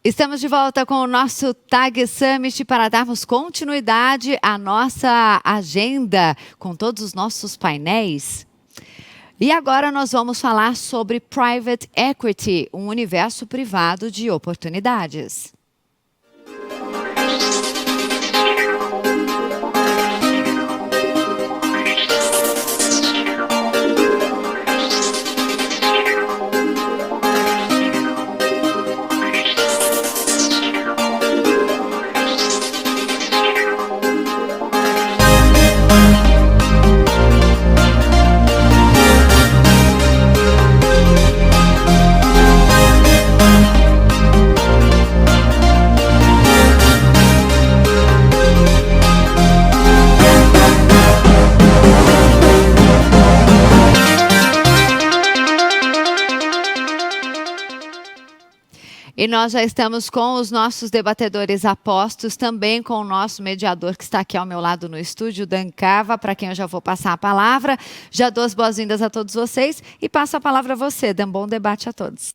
Estamos de volta com o nosso TAG Summit para darmos continuidade à nossa agenda com todos os nossos painéis. E agora nós vamos falar sobre Private Equity, um universo privado de oportunidades. E nós já estamos com os nossos debatedores apostos, também com o nosso mediador que está aqui ao meu lado no estúdio, Dan Cava, para quem eu já vou passar a palavra. Já dou as boas-vindas a todos vocês e passo a palavra a você, Dan. Bom debate a todos.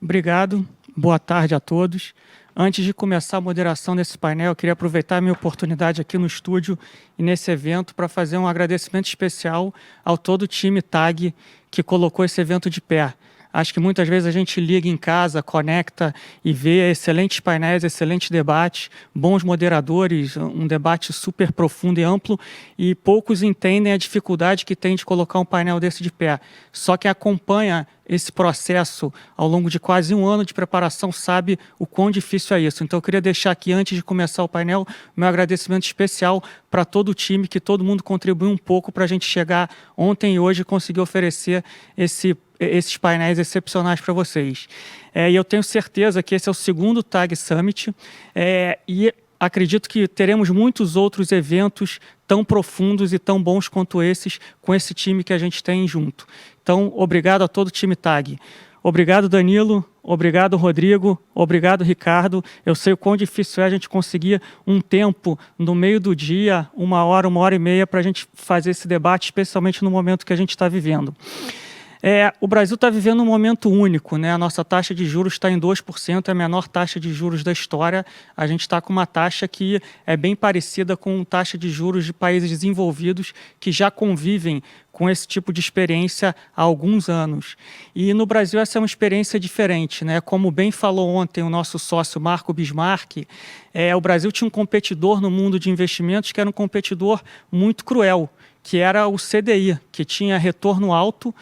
Obrigado, boa tarde a todos. Antes de começar a moderação desse painel, eu queria aproveitar a minha oportunidade aqui no estúdio e nesse evento para fazer um agradecimento especial ao todo o time TAG que colocou esse evento de pé. Acho que muitas vezes a gente liga em casa, conecta e vê excelentes painéis, excelentes debates, bons moderadores, um debate super profundo e amplo, e poucos entendem a dificuldade que tem de colocar um painel desse de pé. Só quem acompanha esse processo ao longo de quase um ano de preparação sabe o quão difícil é isso. Então eu queria deixar aqui, antes de começar o painel, meu agradecimento especial para todo o time, que todo mundo contribuiu um pouco para a gente chegar ontem e hoje e conseguir oferecer esses painéis excepcionais para vocês. E eu tenho certeza que esse é o segundo TAG Summit e acredito que teremos muitos outros eventos tão profundos e tão bons quanto esses, com esse time que a gente tem junto. Então, obrigado a todo o time TAG. Obrigado, Danilo. Obrigado, Rodrigo. Obrigado, Ricardo. Eu sei o quão difícil é a gente conseguir um tempo no meio do dia, uma hora e meia, para a gente fazer esse debate, especialmente no momento que a gente está vivendo. O Brasil está vivendo um momento único, né? A nossa taxa de juros está em 2%, é a menor taxa de juros da história. A gente está com uma taxa que é bem parecida com a taxa de juros de países desenvolvidos que já convivem com esse tipo de experiência há alguns anos. E no Brasil essa é uma experiência diferente, né? Como bem falou ontem o nosso sócio Marco Bismarck, o Brasil tinha um competidor no mundo de investimentos que era um competidor muito cruel, que era o CDI, que tinha retorno alto,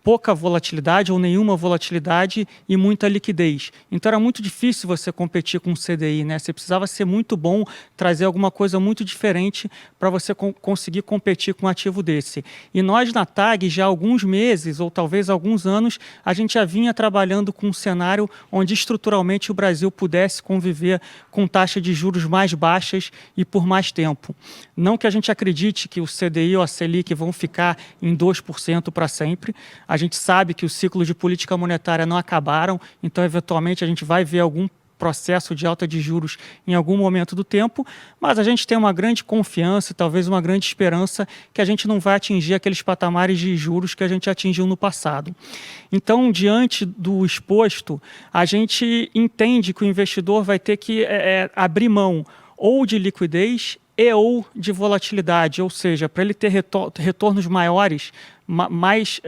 pouca volatilidade ou nenhuma volatilidade e muita liquidez. Então era muito difícil você competir com o CDI, né? Você precisava ser muito bom, trazer alguma coisa muito diferente para você conseguir competir com um ativo desse. E nós na TAG, já há alguns meses ou talvez alguns anos, a gente já vinha trabalhando com um cenário onde estruturalmente o Brasil pudesse conviver com taxa de juros mais baixas e por mais tempo. Não que a gente acredite que o CDI ou a Selic vão ficar em 2% para sempre. A gente sabe que os ciclos de política monetária não acabaram, então, eventualmente, a gente vai ver algum processo de alta de juros em algum momento do tempo, mas a gente tem uma grande confiança e talvez uma grande esperança que a gente não vai atingir aqueles patamares de juros que a gente atingiu no passado. Então, diante do exposto, a gente entende que o investidor vai ter que abrir mão ou de liquidez ou de volatilidade, ou seja, para ele ter retornos maiores, mais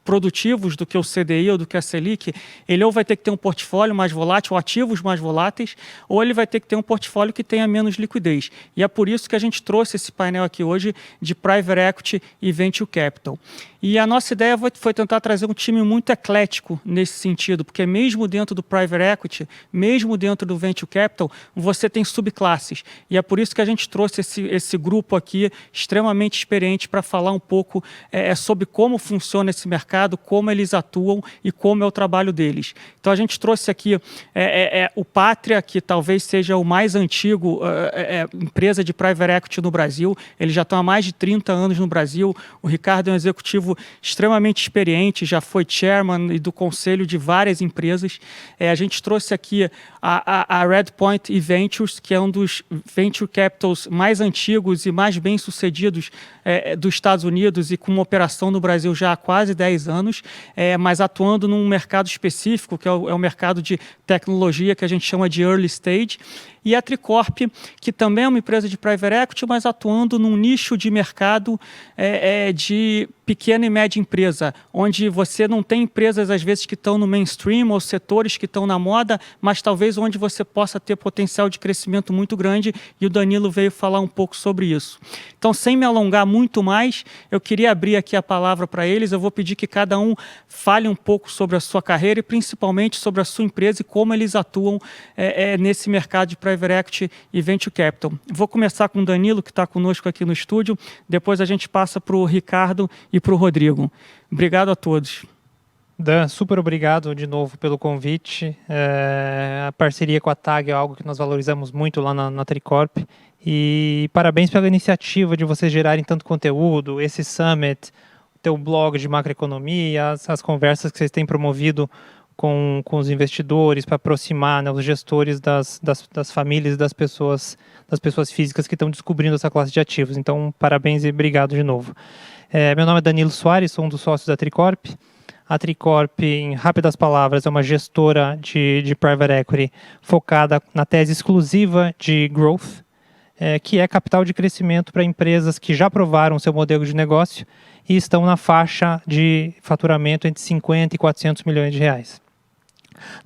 produtivos do que o CDI ou do que a Selic, ele ou vai ter que ter um portfólio mais volátil, ativos mais voláteis, ou ele vai ter que ter um portfólio que tenha menos liquidez. E é por isso que a gente trouxe esse painel aqui hoje de Private Equity e Venture Capital. E a nossa ideia foi tentar trazer um time muito eclético nesse sentido, porque mesmo dentro do Private Equity, mesmo dentro do Venture Capital, você tem subclasses. E é por isso que a gente trouxe esse grupo aqui extremamente experiente para falar um pouco sobre como funciona esse mercado, como eles atuam e como é o trabalho deles. Então a gente trouxe aqui o Pátria, que talvez seja o mais antigo empresa de Private Equity no Brasil. Eles já estão há mais de 30 anos no Brasil. O Ricardo é um executivo extremamente experiente, já foi chairman e do conselho de várias empresas. A gente trouxe aqui a Redpoint Ventures, que é um dos venture capitals mais antigos e mais bem-sucedidos dos Estados Unidos e com uma operação no Brasil já há quase 10 10 anos, mas atuando num mercado específico, que é o mercado de tecnologia, que a gente chama de early stage, e a Tricorp, que também é uma empresa de private equity, mas atuando num nicho de mercado de pequena e média empresa, onde você não tem empresas, às vezes, que estão no mainstream ou setores que estão na moda, mas talvez onde você possa ter potencial de crescimento muito grande, e o Danilo veio falar um pouco sobre isso. Então, sem me alongar muito mais, eu queria abrir aqui a palavra para eles. Eu vou pedir que cada um fale um pouco sobre a sua carreira e principalmente sobre a sua empresa e como eles atuam nesse mercado de private equity e venture capital. Vou começar com o Danilo, que está conosco aqui no estúdio, depois a gente passa para o Ricardo e para o Rodrigo. Obrigado a todos. Dan, super obrigado de novo pelo convite. A parceria com a TAG é algo que nós valorizamos muito lá na Tricorp. E parabéns pela iniciativa de vocês gerarem tanto conteúdo, esse summit, o teu blog de macroeconomia, as conversas que vocês têm promovido com os investidores para aproximar, né, os gestores das famílias e das pessoas físicas que estão descobrindo essa classe de ativos. Então, parabéns e obrigado de novo. Meu nome é Danilo Soares, sou um dos sócios da Tricorp. A Tricorp, em rápidas palavras, é uma gestora de private equity focada na tese exclusiva de growth, que é capital de crescimento para empresas que já provaram seu modelo de negócio e estão na faixa de faturamento entre 50 e 400 milhões de reais.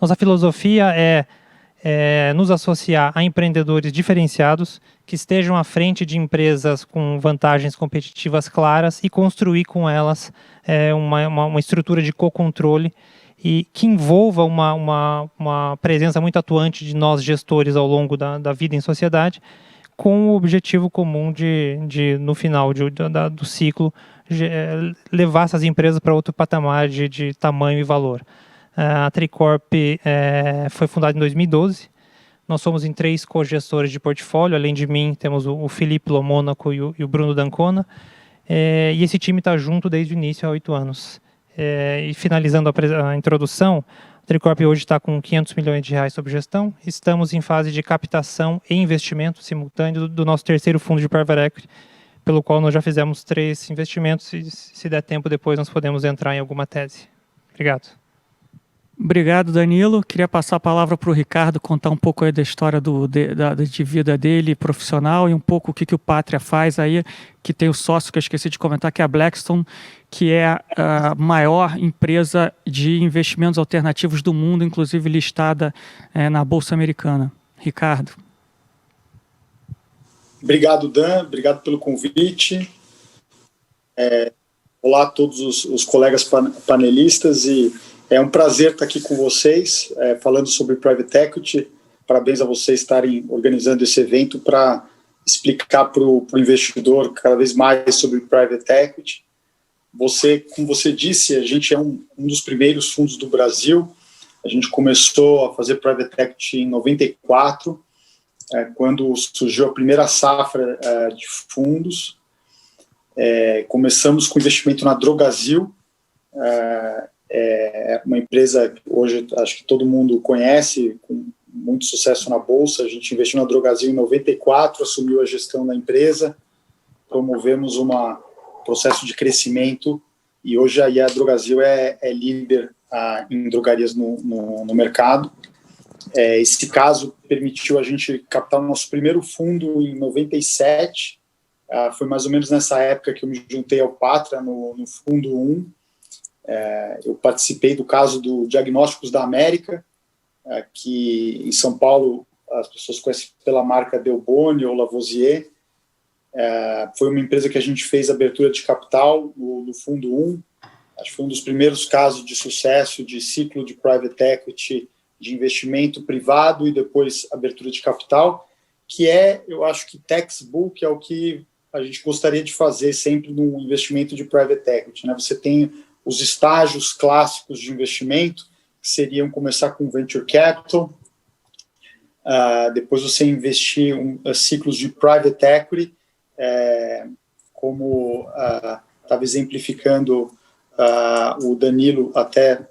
Nossa filosofia é nos associar a empreendedores diferenciados que estejam à frente de empresas com vantagens competitivas claras e construir com elas uma estrutura de co-controle e que envolva uma presença muito atuante de nós gestores ao longo da vida em sociedade, com o objetivo comum de no final do ciclo, levar essas empresas para outro patamar de tamanho e valor. A Tricorp foi fundada em 2012. Nós somos em 3 co-gestores de portfólio. Além de mim, temos o Felipe Lomônaco e o Bruno D'Ancona. E esse time está junto desde o início há 8 anos. E finalizando a introdução, a Tricorp hoje está com 500 milhões de reais sob gestão. Estamos em fase de captação e investimento simultâneo do nosso terceiro fundo de private equity, pelo qual nós já fizemos 3 investimentos e, se der tempo, depois nós podemos entrar em alguma tese. Obrigado. Obrigado, Danilo. Queria passar a palavra para o Ricardo, contar um pouco aí da história de vida dele, profissional, e um pouco o que o Pátria faz aí, que tem o sócio que eu esqueci de comentar, que é a Blackstone, que é a maior empresa de investimentos alternativos do mundo, inclusive listada na Bolsa Americana. Ricardo. Obrigado, Dan. Obrigado pelo convite. Olá a todos os colegas panelistas, e é um prazer estar aqui com vocês, falando sobre Private Equity. Parabéns a vocês estarem organizando esse evento para explicar para o investidor cada vez mais sobre Private Equity. Como você disse, a gente é um dos primeiros fundos do Brasil. A gente começou a fazer Private Equity em 94, quando surgiu a primeira safra de fundos. Começamos com investimento na Drogasil, uma empresa que hoje acho que todo mundo conhece, com muito sucesso na Bolsa. A gente investiu na Drogasil em 94, assumiu a gestão da empresa, promovemos um processo de crescimento, e hoje aí a Drogasil é líder em drogarias no mercado. Esse caso permitiu a gente captar o nosso primeiro fundo em 97, foi mais ou menos nessa época que eu me juntei ao Pátria, no fundo 1. Eu participei do caso do Diagnósticos da América, que em São Paulo as pessoas conhecem pela marca Delboni ou Lavoisier. Foi uma empresa que a gente fez abertura de capital no fundo 1. Acho que foi um dos primeiros casos de sucesso de ciclo de private equity, de investimento privado e depois abertura de capital, que eu acho que textbook é o que a gente gostaria de fazer sempre no investimento de private equity, né? Você tem os estágios clássicos de investimento, que seriam começar com venture capital, depois você investir ciclos de private equity, como estava exemplificando o Danilo, até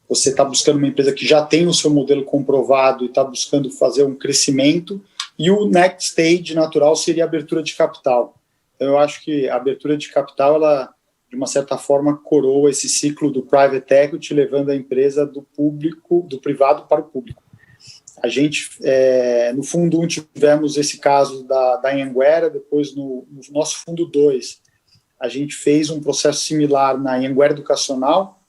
você está buscando uma empresa que já tem o seu modelo comprovado e está buscando fazer um crescimento, e o next stage natural seria a abertura de capital. Então, eu acho que a abertura de capital, ela, de de uma certa forma, coroa esse ciclo do private equity, levando a empresa do privado para o público. A gente, no fundo 1, tivemos esse caso da Anhanguera, depois no nosso fundo 2, a gente fez um processo similar na Anhanguera Educacional,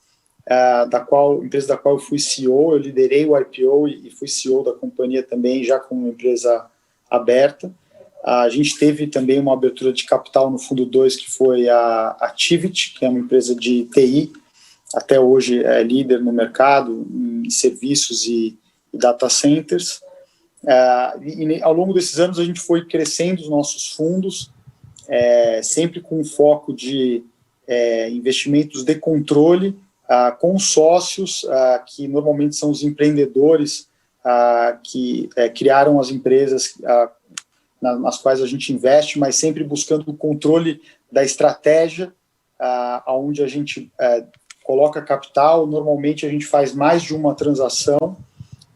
empresa da qual eu fui CEO, eu liderei o IPO e fui CEO da companhia também, já como uma empresa aberta. A gente teve também uma abertura de capital no fundo 2, que foi a Activity, que é uma empresa de TI, até hoje é líder no mercado, em serviços e data centers. E ao longo desses anos a gente foi crescendo os nossos fundos, sempre com foco de investimentos de controle, com sócios, que normalmente são os empreendedores que criaram as empresas nas quais a gente investe, mas sempre buscando o controle da estratégia, onde a gente coloca capital. Normalmente a gente faz mais de uma transação.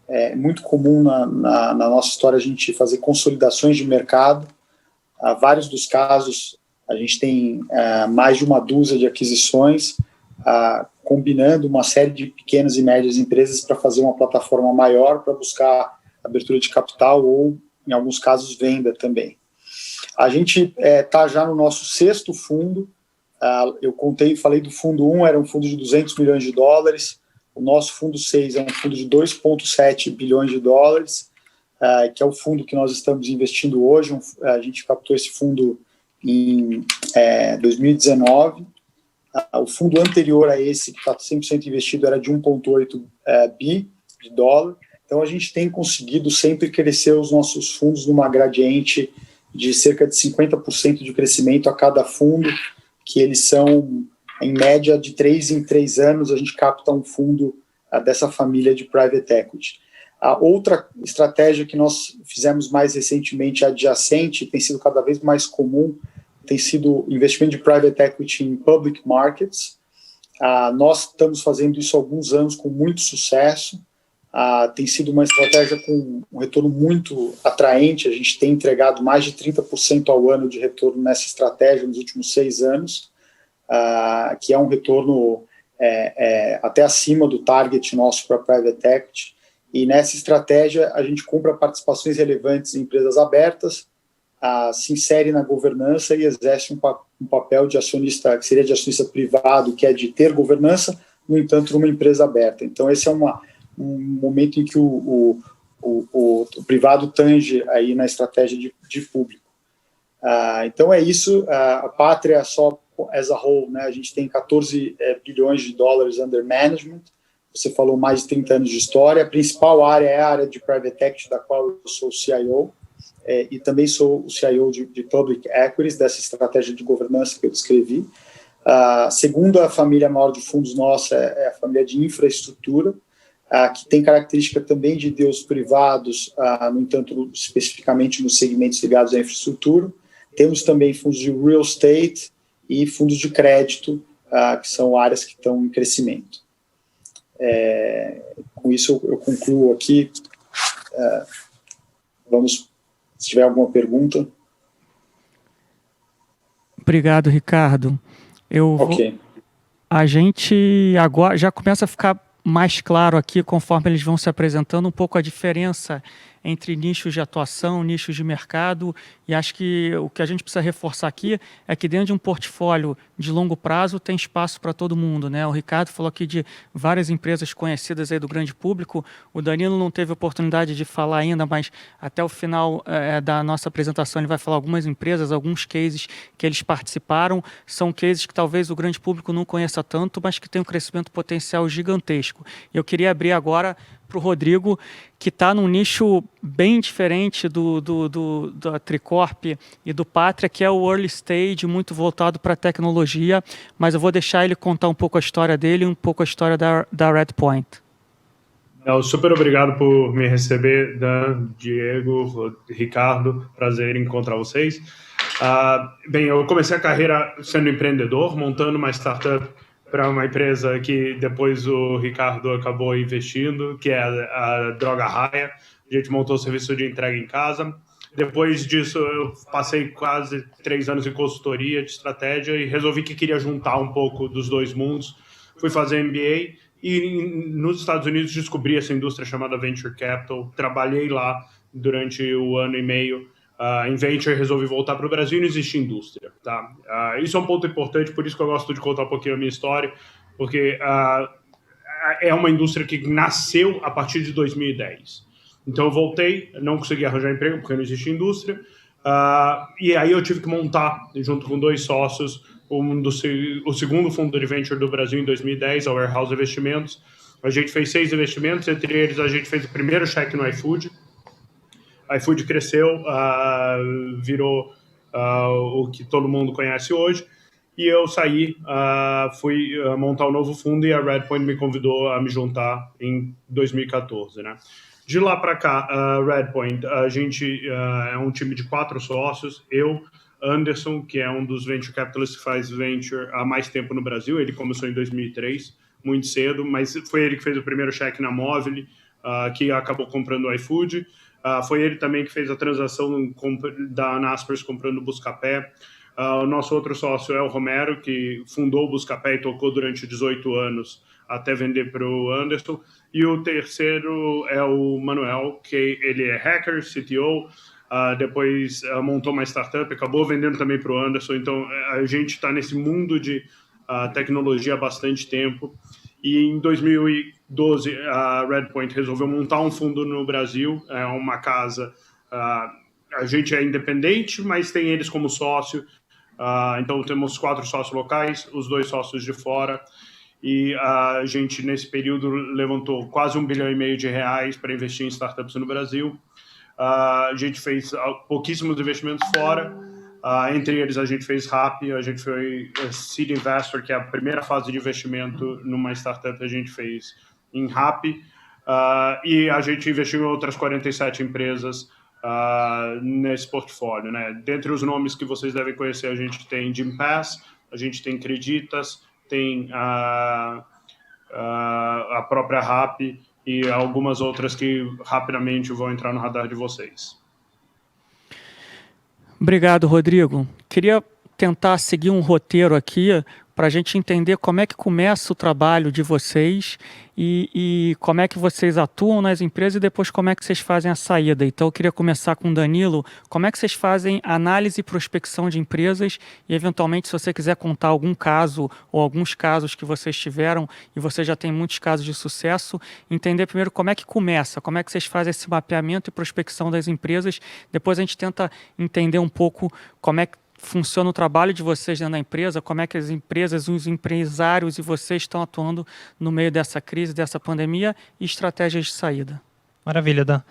É muito comum na nossa história a gente fazer consolidações de mercado. Vários dos casos a gente tem mais de uma dúzia de aquisições, combinando uma série de pequenas e médias empresas para fazer uma plataforma maior, para buscar abertura de capital ou, em alguns casos, venda também. A gente está já no nosso 6º fundo. Eu falei do fundo 1, era um fundo de 200 milhões de dólares. O nosso fundo 6 é um fundo de 2,7 bilhões de dólares, que é o fundo que nós estamos investindo hoje. A gente captou esse fundo em 2019. O fundo anterior a esse, que está 100% investido, era de 1,8 bi de dólar. Então, a gente tem conseguido sempre crescer os nossos fundos numa gradiente de cerca de 50% de crescimento a cada fundo, que eles são, em média, de 3 em 3 anos, a gente capta um fundo dessa família de private equity. A outra estratégia que nós fizemos mais recentemente, adjacente, tem sido cada vez mais comum, tem sido investimento de private equity em public markets. Nós estamos fazendo isso há alguns anos com muito sucesso. Tem sido uma estratégia com um retorno muito atraente. A gente tem entregado mais de 30% ao ano de retorno nessa estratégia nos últimos 6 anos, que é um retorno até acima do target nosso para private equity. E nessa estratégia a gente compra participações relevantes em empresas abertas, se insere na governança e exerce um papel de acionista, que seria de acionista privado, que é de ter governança, no entanto, numa empresa aberta. Então, esse é um momento em que o privado tange aí na estratégia de público. Então, é isso. A Pátria, só as a whole, né, a gente tem 14 bilhões de dólares under management. Você falou mais de 30 anos de história. A principal área é a área de private equity, da qual eu sou o CIO, e também sou o CIO de Public Equities, dessa estratégia de governança que eu descrevi. A segunda família maior de fundos nossa é a família de infraestrutura, que tem característica também de deus privados, no entanto, especificamente nos segmentos ligados à infraestrutura. Temos também fundos de real estate e fundos de crédito, que são áreas que estão em crescimento. Com isso, eu concluo aqui. Se tiver alguma pergunta. Obrigado, Ricardo. A gente agora já começa a ficar mais claro aqui, conforme eles vão se apresentando, um pouco a diferença entre nichos de atuação, nichos de mercado, e acho que o que a gente precisa reforçar aqui é que dentro de um portfólio de longo prazo tem espaço para todo mundo, né? O Ricardo falou aqui de várias empresas conhecidas aí do grande público, o Danilo não teve oportunidade de falar ainda, mas até o final da nossa apresentação ele vai falar algumas empresas, alguns cases que eles participaram, são cases que talvez o grande público não conheça tanto, mas que tem um crescimento potencial gigantesco. E eu queria abrir agora para o Rodrigo, que está num nicho bem diferente da Tricorp e do Pátria, que é o early stage, muito voltado para a tecnologia, mas eu vou deixar ele contar um pouco a história dele e um pouco a história da Redpoint. Super obrigado por me receber, Dan, Diego, Ricardo, prazer em encontrar vocês. Bem, eu comecei a carreira sendo empreendedor, montando uma startup para uma empresa que depois o Ricardo acabou investindo, que é a Droga Raia. A gente montou o serviço de entrega em casa. Depois disso, eu passei quase 3 anos em consultoria de estratégia e resolvi que queria juntar um pouco dos dois mundos. Fui fazer MBA e nos Estados Unidos descobri essa indústria chamada Venture Capital. Trabalhei lá durante o ano e meio. Em Venture, resolvi voltar para o Brasil e não existe indústria. Tá? Isso é um ponto importante, por isso que eu gosto de contar um pouquinho a minha história, porque é uma indústria que nasceu a partir de 2010. Então eu voltei, não consegui arranjar emprego porque não existe indústria, e aí eu tive que montar, junto com 2 sócios, o segundo fundo de venture do Brasil em 2010, a Warehouse Investimentos. A gente fez 6 investimentos, entre eles a gente fez o primeiro cheque no iFood. A iFood cresceu, virou o que todo mundo conhece hoje, e eu saí, fui montar um novo fundo e a Redpoint me convidou a me juntar em 2014, né? De lá para cá, Redpoint, a gente é um time de 4 sócios. Eu, Anderson, que é um dos venture capitalists que faz venture há mais tempo no Brasil. Ele começou em 2003, muito cedo, mas foi ele que fez o primeiro cheque na Movile, que acabou comprando o iFood. Foi ele também que fez a transação da Naspers comprando o Buscapé. O nosso outro sócio é o Romero, que fundou o Buscapé e tocou durante 18 anos até vender para o Anderson. E o terceiro é o Manuel, que ele é hacker, CTO, depois montou uma startup, acabou vendendo também para o Anderson. Então, a gente está nesse mundo de tecnologia há bastante tempo. E em 2012, a Redpoint resolveu montar um fundo no Brasil, é uma casa... a gente é independente, mas tem eles como sócio. Então, temos 4 sócios locais, os 2 sócios de fora. E a gente, nesse período, levantou quase R$1,5 bilhão para investir em startups no Brasil. A gente fez pouquíssimos investimentos fora. Entre eles, a gente fez Rappi, a gente foi Seed Investor, que é a primeira fase de investimento numa startup, a gente fez em Rappi. E a gente investiu em outras 47 empresas nesse portfólio, né? Dentre os nomes que vocês devem conhecer, a gente tem Gympass, a gente tem Creditas, tem a própria Rappi e algumas outras que rapidamente vão entrar no radar de vocês. Obrigado, Rodrigo. Queria tentar seguir um roteiro aqui para a gente entender como é que começa o trabalho de vocês e como é que vocês atuam nas empresas e depois como é que vocês fazem a saída. Então, eu queria começar com o Danilo. Como é que vocês fazem análise e prospecção de empresas e, eventualmente, se você quiser contar algum caso ou alguns casos que vocês tiveram e você já tem muitos casos de sucesso, entender primeiro como é que começa, como é que vocês fazem esse mapeamento e prospecção das empresas. Depois a gente tenta entender um pouco como é que funciona o trabalho de vocês dentro da empresa, como é que as empresas, os empresários e vocês estão atuando no meio dessa crise, dessa pandemia e estratégias de saída. Maravilha, Dan.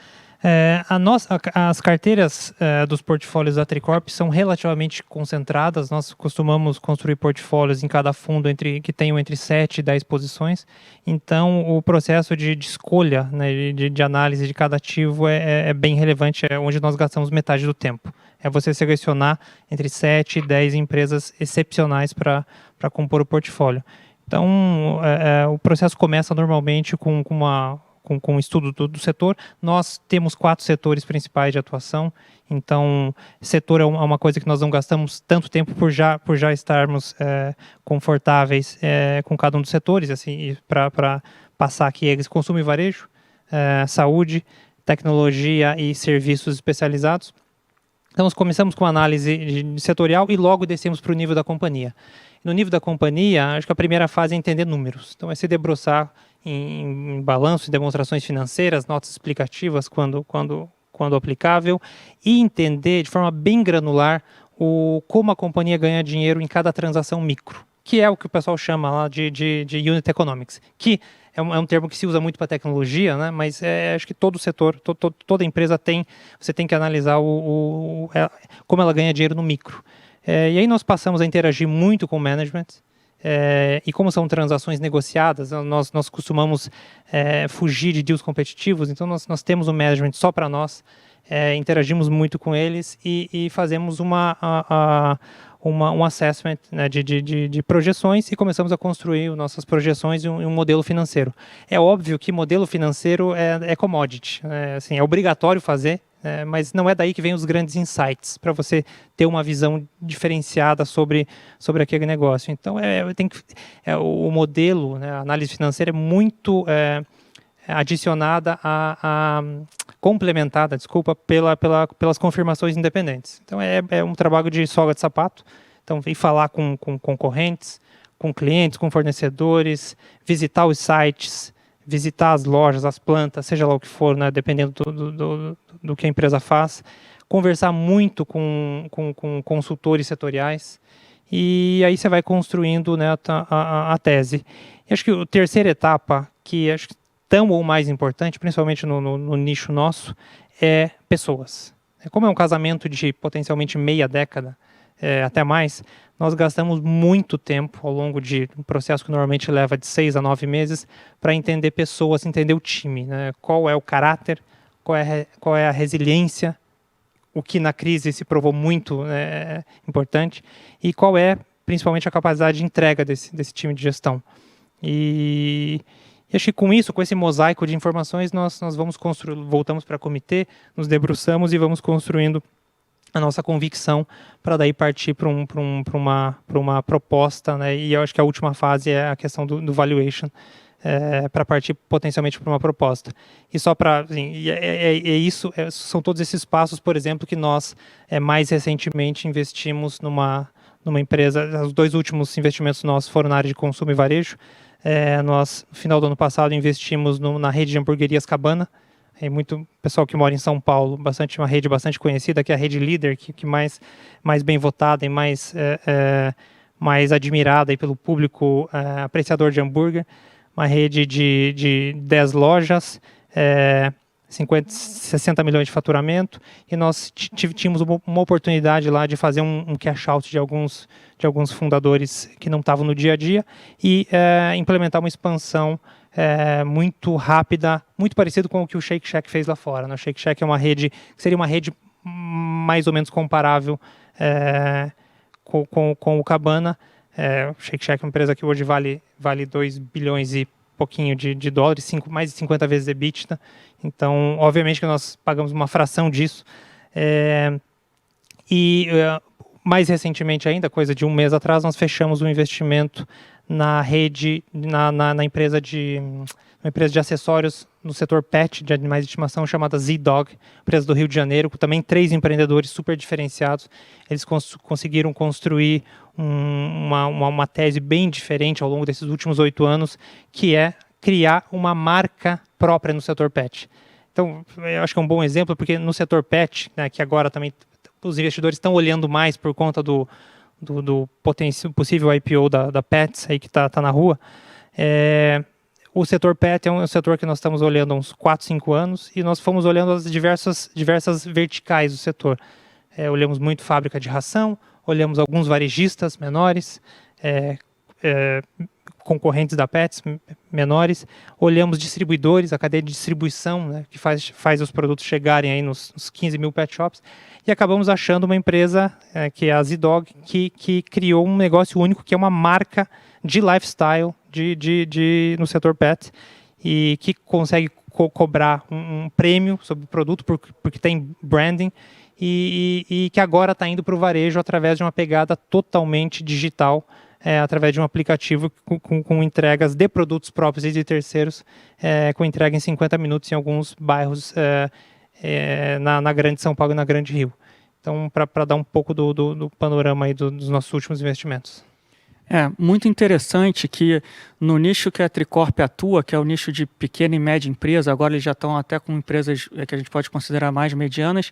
As carteiras dos portfólios da Tricorp são relativamente concentradas. Nós costumamos construir portfólios em cada fundo que tenham entre 7 e 10 posições. Então, o processo de escolha, né, de análise de cada ativo é bem relevante, é onde nós gastamos metade do tempo. É você selecionar entre 7 e 10 empresas excepcionais para compor o portfólio. Então, o processo começa normalmente com um estudo do setor. Nós temos 4 setores principais de atuação, então setor é uma coisa que nós não gastamos tanto tempo por já estarmos confortáveis com cada um dos setores, assim, para passar aqui eles: consumo e varejo, saúde, tecnologia e serviços especializados. Então, nós começamos com análise setorial e logo descemos para o nível da companhia. No nível da companhia, acho que a primeira fase é entender números. Então, é se debruçar em balanço, em demonstrações financeiras, notas explicativas quando aplicável, e entender de forma bem granular como a companhia ganha dinheiro em cada transação micro, que é o que o pessoal chama lá de Unit Economics, que é um termo que se usa muito para tecnologia, né? Mas acho que todo setor, toda empresa você tem que analisar como ela ganha dinheiro no micro. E aí nós passamos a interagir muito com o management, e como são transações negociadas, nós costumamos fugir de deals competitivos, então nós temos um management só para nós, interagimos muito com eles e fazemos um assessment, né, de projeções, e começamos a construir nossas projeções em um modelo financeiro. É óbvio que modelo financeiro é commodity, assim, é obrigatório fazer, mas não é daí que vem os grandes insights, para você ter uma visão diferenciada sobre aquele negócio. Então, o modelo, né, a análise financeira é muito adicionada complementada, pelas confirmações independentes. Então, é um trabalho de sola de sapato. Então, ir falar com concorrentes, com clientes, com fornecedores, visitar os sites, visitar as lojas, as plantas, seja lá o que for, né, dependendo do que a empresa faz, conversar muito com consultores setoriais, e aí você vai construindo, né, a tese. E acho que a terceira etapa, que acho que tão ou mais importante, principalmente no nicho nosso, é pessoas. Como é um casamento de potencialmente meia década, até mais, nós gastamos muito tempo ao longo de um processo que normalmente leva de 6 a 9 meses para entender pessoas, entender o time, né? Qual é o caráter, qual é a resiliência, o que na crise se provou muito importante, e qual é principalmente a capacidade de entrega desse time de gestão. E acho que com isso, com esse mosaico de informações, nós voltamos para o comitê, nos debruçamos e vamos construindo a nossa convicção para daí partir para uma proposta, né? E eu acho que a última fase é a questão do valuation, para partir potencialmente para uma proposta. E só para, assim, são todos esses passos, por exemplo, que nós mais recentemente investimos numa empresa. Os 2 últimos investimentos nossos foram na área de consumo e varejo. Nós, no final do ano passado, investimos na rede de hamburguerias Cabana. Muito pessoal que mora em São Paulo, uma rede bastante conhecida, que é a rede líder, que mais bem votada e mais admirada aí pelo público apreciador de hambúrguer. Uma rede de 10 lojas, 60 milhões de faturamento, e nós tínhamos uma oportunidade lá de fazer um cash out de alguns fundadores que não estavam no dia a dia, e implementar uma expansão muito rápida, muito parecido com o que o Shake Shack fez lá fora, né? O Shake Shack é uma rede que seria uma rede mais ou menos comparável com o Cabana. O Shake Shack é uma empresa que hoje vale 2 bilhões e pouquinho de dólares, mais de 50 vezes EBITDA. Então, obviamente que nós pagamos uma fração disso. Mais recentemente ainda, coisa de um mês atrás, nós fechamos um investimento na rede, na empresa uma empresa de acessórios no setor pet, de animais de estimação, chamada Z-Dog, empresa do Rio de Janeiro, com também 3 empreendedores super diferenciados. Eles conseguiram construir uma tese bem diferente ao longo desses últimos 8 anos, que é criar uma marca própria no setor pet. Então, eu acho que é um bom exemplo, porque no setor pet, né, que agora também os investidores estão olhando mais por conta do possível IPO da Pets, aí que está na rua. O setor pet é um setor que nós estamos olhando há uns 4, 5 anos, e nós fomos olhando as diversas verticais do setor. Olhamos muito fábrica de ração, olhamos alguns varejistas menores, concorrentes da Pets menores, olhamos distribuidores, a cadeia de distribuição, né, que faz os produtos chegarem aí nos 15 mil pet shops, e acabamos achando uma empresa, que é a Z-Dog, que criou um negócio único, que é uma marca de lifestyle no setor pet, e que consegue cobrar um prêmio sobre o produto porque tem branding, e que agora está indo para o varejo através de uma pegada totalmente digital, através de um aplicativo com entregas de produtos próprios e de terceiros, com entrega em 50 minutos em alguns bairros na Grande São Paulo e na Grande Rio. Então, para dar um pouco do panorama aí dos nossos últimos investimentos. Muito interessante que no nicho que a Tricorp atua, que é o nicho de pequena e média empresa, agora eles já estão até com empresas que a gente pode considerar mais medianas,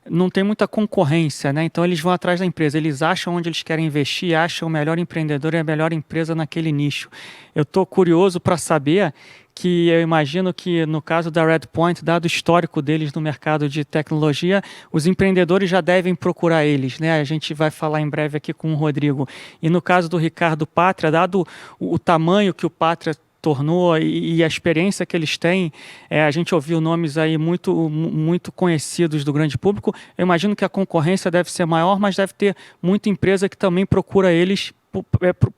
não tem muita concorrência, né? Então eles vão atrás da empresa, eles acham onde eles querem investir, acham o melhor empreendedor e a melhor empresa naquele nicho. Eu estou curioso para saber que eu imagino que no caso da Redpoint, dado o histórico deles no mercado de tecnologia, os empreendedores já devem procurar eles, né? A gente vai falar em breve aqui com o Rodrigo. E no caso do Ricardo Pátria, dado o tamanho que o Pátria tornou e a experiência que eles têm, a gente ouviu nomes aí muito conhecidos do grande público. Eu imagino que a concorrência deve ser maior, mas deve ter muita empresa que também procura eles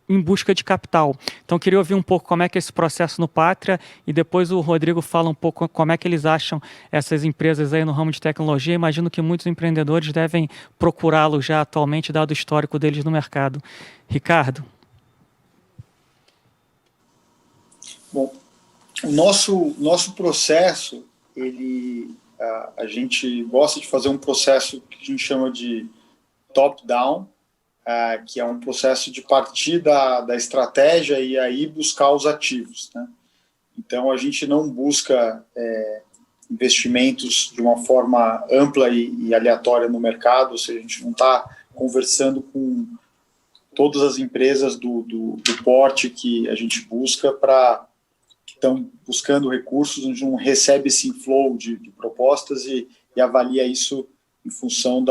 em busca de capital. Então, queria ouvir um pouco como é que é esse processo no Pátria e depois o Rodrigo fala um pouco como é que eles acham essas empresas aí no ramo de tecnologia. Imagino que muitos empreendedores devem procurá-lo já atualmente, dado o histórico deles no mercado. Ricardo? Bom, o nosso processo, a gente gosta de fazer um processo que a gente chama de top-down, que é um processo de partir da estratégia e aí buscar os ativos, né? Então, a gente não busca investimentos de uma forma ampla e aleatória no mercado, ou seja, a gente não está conversando com todas as empresas do porte que a gente busca que estão buscando recursos, a gente não recebe esse inflow de propostas e avalia isso em função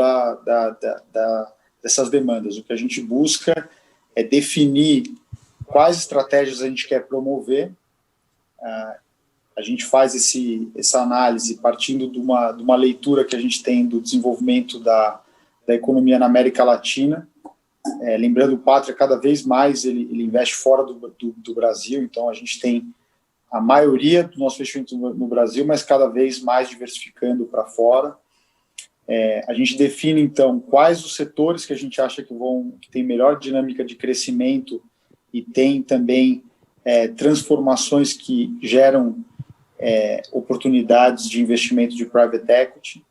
dessas demandas. O que a gente busca é definir quais estratégias a gente quer promover. A gente faz essa análise partindo de uma leitura que a gente tem do desenvolvimento da economia na América Latina. Lembrando, o Pátria, cada vez mais, ele investe fora do Brasil, então a gente tem a maioria do nosso investimento no Brasil, mas cada vez mais diversificando para fora. A gente define, então, quais os setores que a gente acha que tem melhor dinâmica de crescimento e tem também transformações que geram oportunidades de investimento de private equity.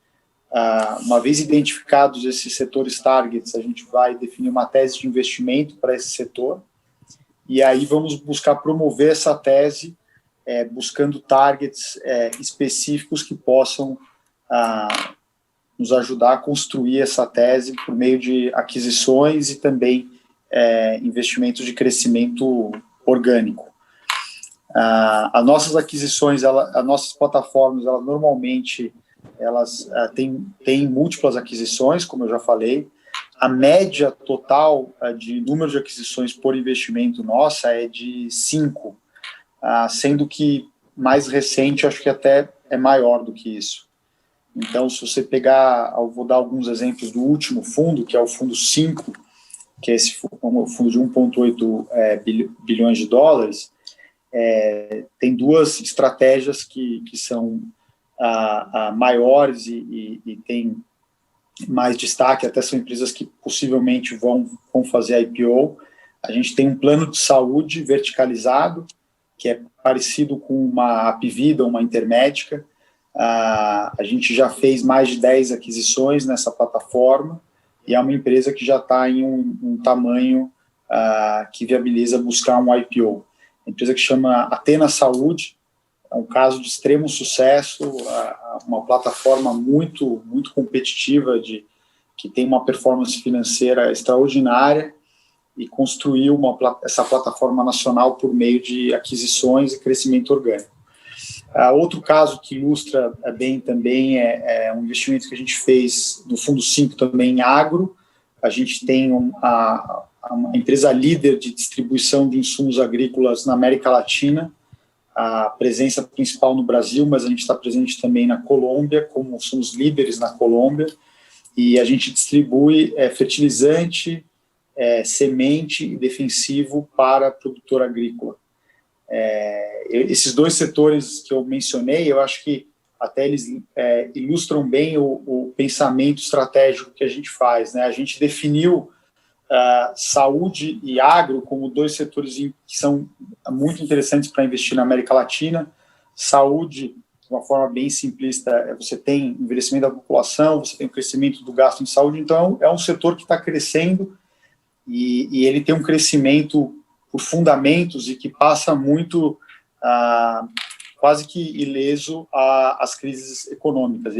Uma vez identificados esses setores targets, a gente vai definir uma tese de investimento para esse setor e aí vamos buscar promover essa tese buscando targets específicos que possam nos ajudar a construir essa tese por meio de aquisições e também investimentos de crescimento orgânico. As nossas aquisições, as nossas plataformas, elas normalmente têm múltiplas aquisições, como eu já falei. A média total de número de aquisições por investimento nossa é de 5, sendo que mais recente, acho que até é maior do que isso. Então, se você pegar, eu vou dar alguns exemplos do último fundo, que é o fundo 5, que é esse fundo de 1,8 bilhões de dólares, tem duas estratégias que são maiores e têm mais destaque, até são empresas que possivelmente vão fazer IPO. A gente tem um plano de saúde verticalizado, que é parecido com uma Apvida, uma Intermédica. A gente já fez mais de 10 aquisições nessa plataforma e é uma empresa que já está em um tamanho que viabiliza buscar um IPO. A empresa que chama Athena Saúde, é um caso de extremo sucesso, uma plataforma muito, muito competitiva, que tem uma performance financeira extraordinária e construiu essa plataforma nacional por meio de aquisições e crescimento orgânico. Outro caso que ilustra bem também é um investimento que a gente fez no Fundo 5 também em agro. A gente tem uma empresa líder de distribuição de insumos agrícolas na América Latina, a presença principal no Brasil, mas a gente está presente também na Colômbia, como somos líderes na Colômbia, e a gente distribui fertilizante, semente e defensivo para produtor agrícola. Esses dois setores que eu mencionei, eu acho que até eles ilustram bem o pensamento estratégico que a gente faz, né? A gente definiu saúde e agro como dois setores que são muito interessantes para investir na América Latina. Saúde, de uma forma bem simplista, você tem envelhecimento da população, você tem o crescimento do gasto em saúde, então é um setor que está crescendo e ele tem um crescimento por fundamentos e que passa muito, quase que ileso às crises econômicas.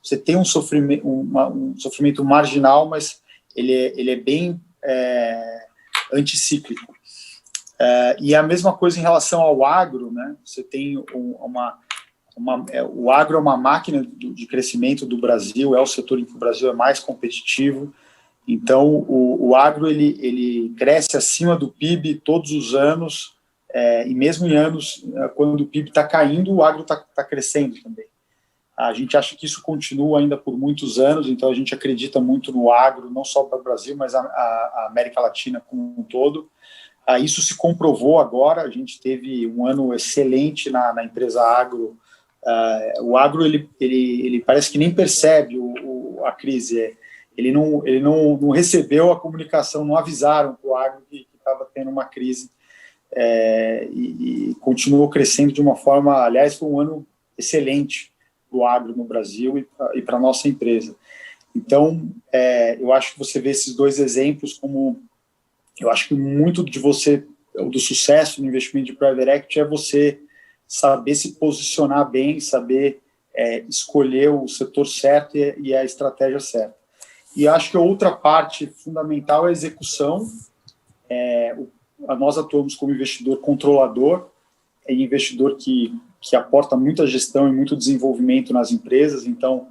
Você tem um sofrimento marginal, mas ele é bem anticíclico. E a mesma coisa em relação ao agro, né? Você tem o agro é uma máquina de crescimento do Brasil, é o setor em que o Brasil é mais competitivo. Então, o agro ele cresce acima do PIB todos os anos, e mesmo em anos quando o PIB está caindo, o agro está crescendo também. A gente acha que isso continua ainda por muitos anos, então a gente acredita muito no agro, não só para o Brasil, mas a América Latina como um todo. Isso se comprovou agora, a gente teve um ano excelente na empresa agro. O agro, ele parece que nem percebe a crise, ele não recebeu a comunicação, não avisaram para o agro que estava tendo uma crise, e continuou crescendo de uma forma, aliás, foi um ano excelente do agro no Brasil e para a nossa empresa. Então, eu acho que você vê esses dois exemplos como, eu acho que muito do sucesso no investimento de Private Equity é você saber se posicionar bem, saber escolher o setor certo e a estratégia certa. E acho que a outra parte fundamental é a execução. Nós atuamos como investidor controlador, investidor que aporta muita gestão e muito desenvolvimento nas empresas. Então,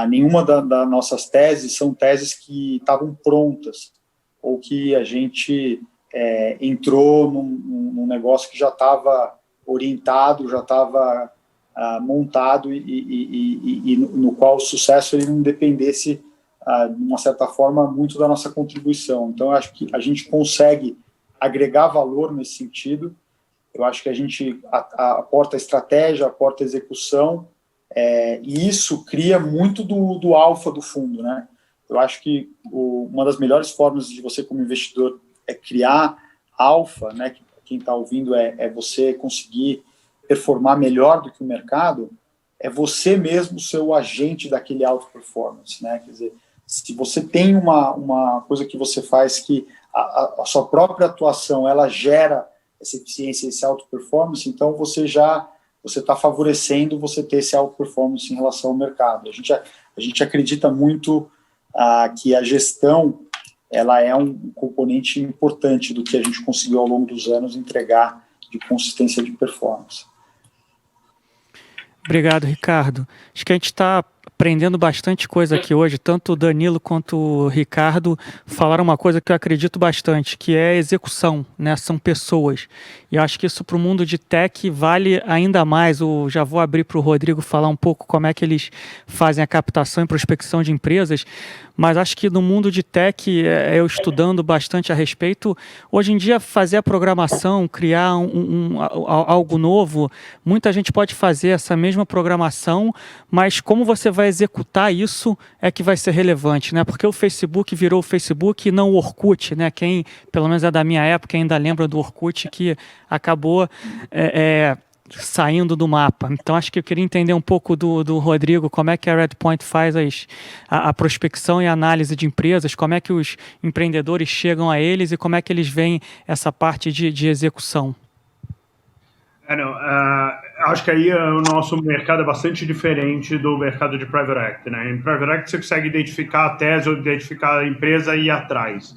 nenhuma das nossas teses são teses que estavam prontas ou que a gente entrou num negócio que já estava orientado, já estava montado e no qual o sucesso ele não dependesse, de uma certa forma, muito da nossa contribuição. Então, eu acho que a gente consegue agregar valor nesse sentido. Eu acho que a gente aporta estratégia, aporta execução, e isso cria muito do alfa do fundo, né? Eu acho que uma das melhores formas de você, como investidor, criar alfa, né? Quem está ouvindo você conseguir performar melhor do que o mercado, é você mesmo ser o agente daquele alto performance, né? Quer dizer, se você tem uma coisa que você faz que a sua própria atuação ela gera essa eficiência, esse alto performance, então você está favorecendo você ter esse alto performance em relação ao mercado. A gente acredita muito que a gestão ela é um componente importante do que a gente conseguiu ao longo dos anos entregar de consistência de performance. Obrigado, Ricardo. Acho que a gente está aprendendo bastante coisa aqui hoje. Tanto o Danilo quanto o Ricardo falaram uma coisa que eu acredito bastante, que é execução, né? São pessoas. E eu acho que isso para o mundo de tech vale ainda mais. Já vou abrir para o Rodrigo falar um pouco como é que eles fazem a captação e prospecção de empresas, mas acho que no mundo de tech, eu estudando bastante a respeito, hoje em dia fazer a programação, criar algo novo, muita gente pode fazer essa mesma programação, mas como você vai executar isso é que vai ser relevante, né? Porque o Facebook virou o Facebook e não o Orkut, né? Quem, pelo menos é da minha época, ainda lembra do Orkut, que acabou saindo do mapa. Então, acho que eu queria entender um pouco do Rodrigo, como é que a Redpoint faz a prospecção e análise de empresas, como é que os empreendedores chegam a eles e como é que eles veem essa parte de execução. Acho que aí o nosso mercado é bastante diferente do mercado de Private Equity, né? Em Private Equity você consegue identificar a tese ou identificar a empresa e ir atrás.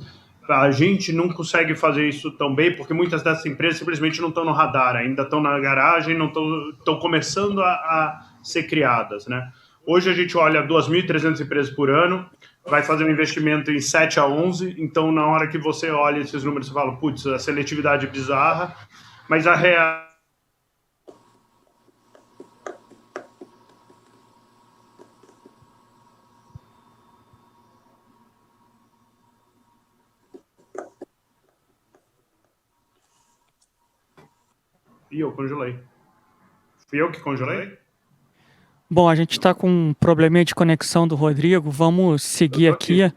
A gente não consegue fazer isso tão bem porque muitas dessas empresas simplesmente não estão no radar, ainda estão na garagem, não estão começando a ser criadas, né? Hoje a gente olha 2.300 empresas por ano, vai fazer um investimento em 7 a 11, então na hora que você olha esses números você fala, putz, a seletividade é bizarra, mas a real E eu congelei. Fui eu que congelei? Bom, a gente está com um probleminha de conexão do Rodrigo. Vamos seguir aqui.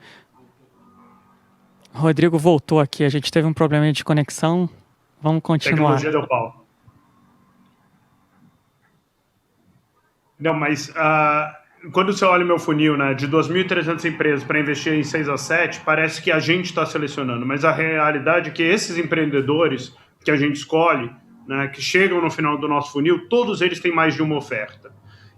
Rodrigo voltou aqui. A gente teve um probleminha de conexão. Vamos continuar. Tecnologia deu pau. Não, mas quando você olha o meu funil, né, de 2.300 empresas para investir em 6 a 7, parece que a gente está selecionando. Mas a realidade é que esses empreendedores que a gente escolhe, né, que chegam no final do nosso funil, todos eles têm mais de uma oferta.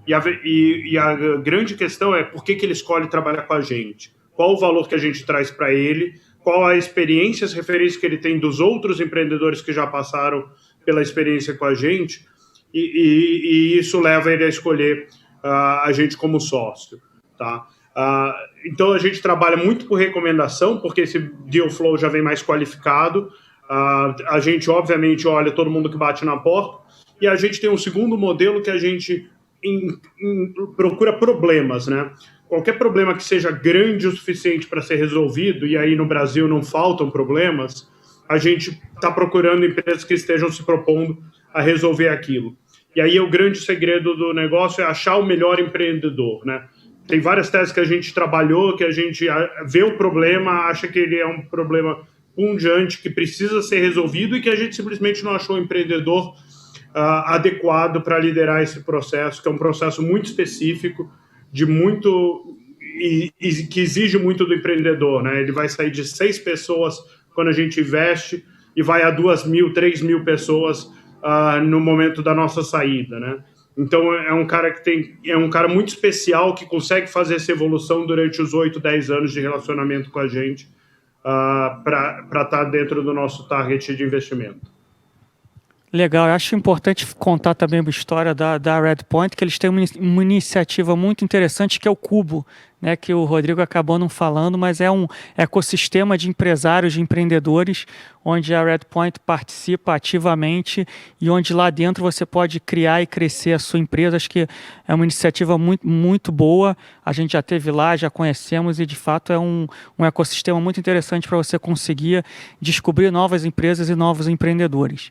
E a grande questão é por que ele escolhe trabalhar com a gente? Qual o valor que a gente traz para ele? Qual a experiência, as referências que ele tem dos outros empreendedores que já passaram pela experiência com a gente? E isso leva ele a escolher a gente como sócio. Tá? Então, a gente trabalha muito por recomendação, porque esse deal flow já vem mais qualificado. A gente, obviamente, olha todo mundo que bate na porta, e a gente tem um segundo modelo que a gente procura problemas, né? Qualquer problema que seja grande o suficiente para ser resolvido, e aí no Brasil não faltam problemas, a gente está procurando empresas que estejam se propondo a resolver aquilo. E aí o grande segredo do negócio é achar o melhor empreendedor, né? Tem várias teses que a gente trabalhou, que a gente vê o problema, acha que ele é um problema punjante, que precisa ser resolvido, e que a gente simplesmente não achou o empreendedor adequado para liderar esse processo, que é um processo muito específico, e que exige muito do empreendedor, né? Ele vai sair de 6 pessoas quando a gente investe e vai a 2.000, 3.000 pessoas no momento da nossa saída, né? Então é um cara muito especial, que consegue fazer essa evolução durante os 8, 10 anos de relacionamento com a gente, para estar dentro do nosso target de investimento. Legal, eu acho importante contar também a história da Redpoint, que eles têm uma iniciativa muito interessante, que é o Cubo, né, que o Rodrigo acabou não falando, mas é um ecossistema de empresários, de empreendedores, onde a Redpoint participa ativamente e onde lá dentro você pode criar e crescer a sua empresa. Acho que é uma iniciativa muito, muito boa, a gente já esteve lá, já conhecemos, e de fato é um ecossistema muito interessante para você conseguir descobrir novas empresas e novos empreendedores.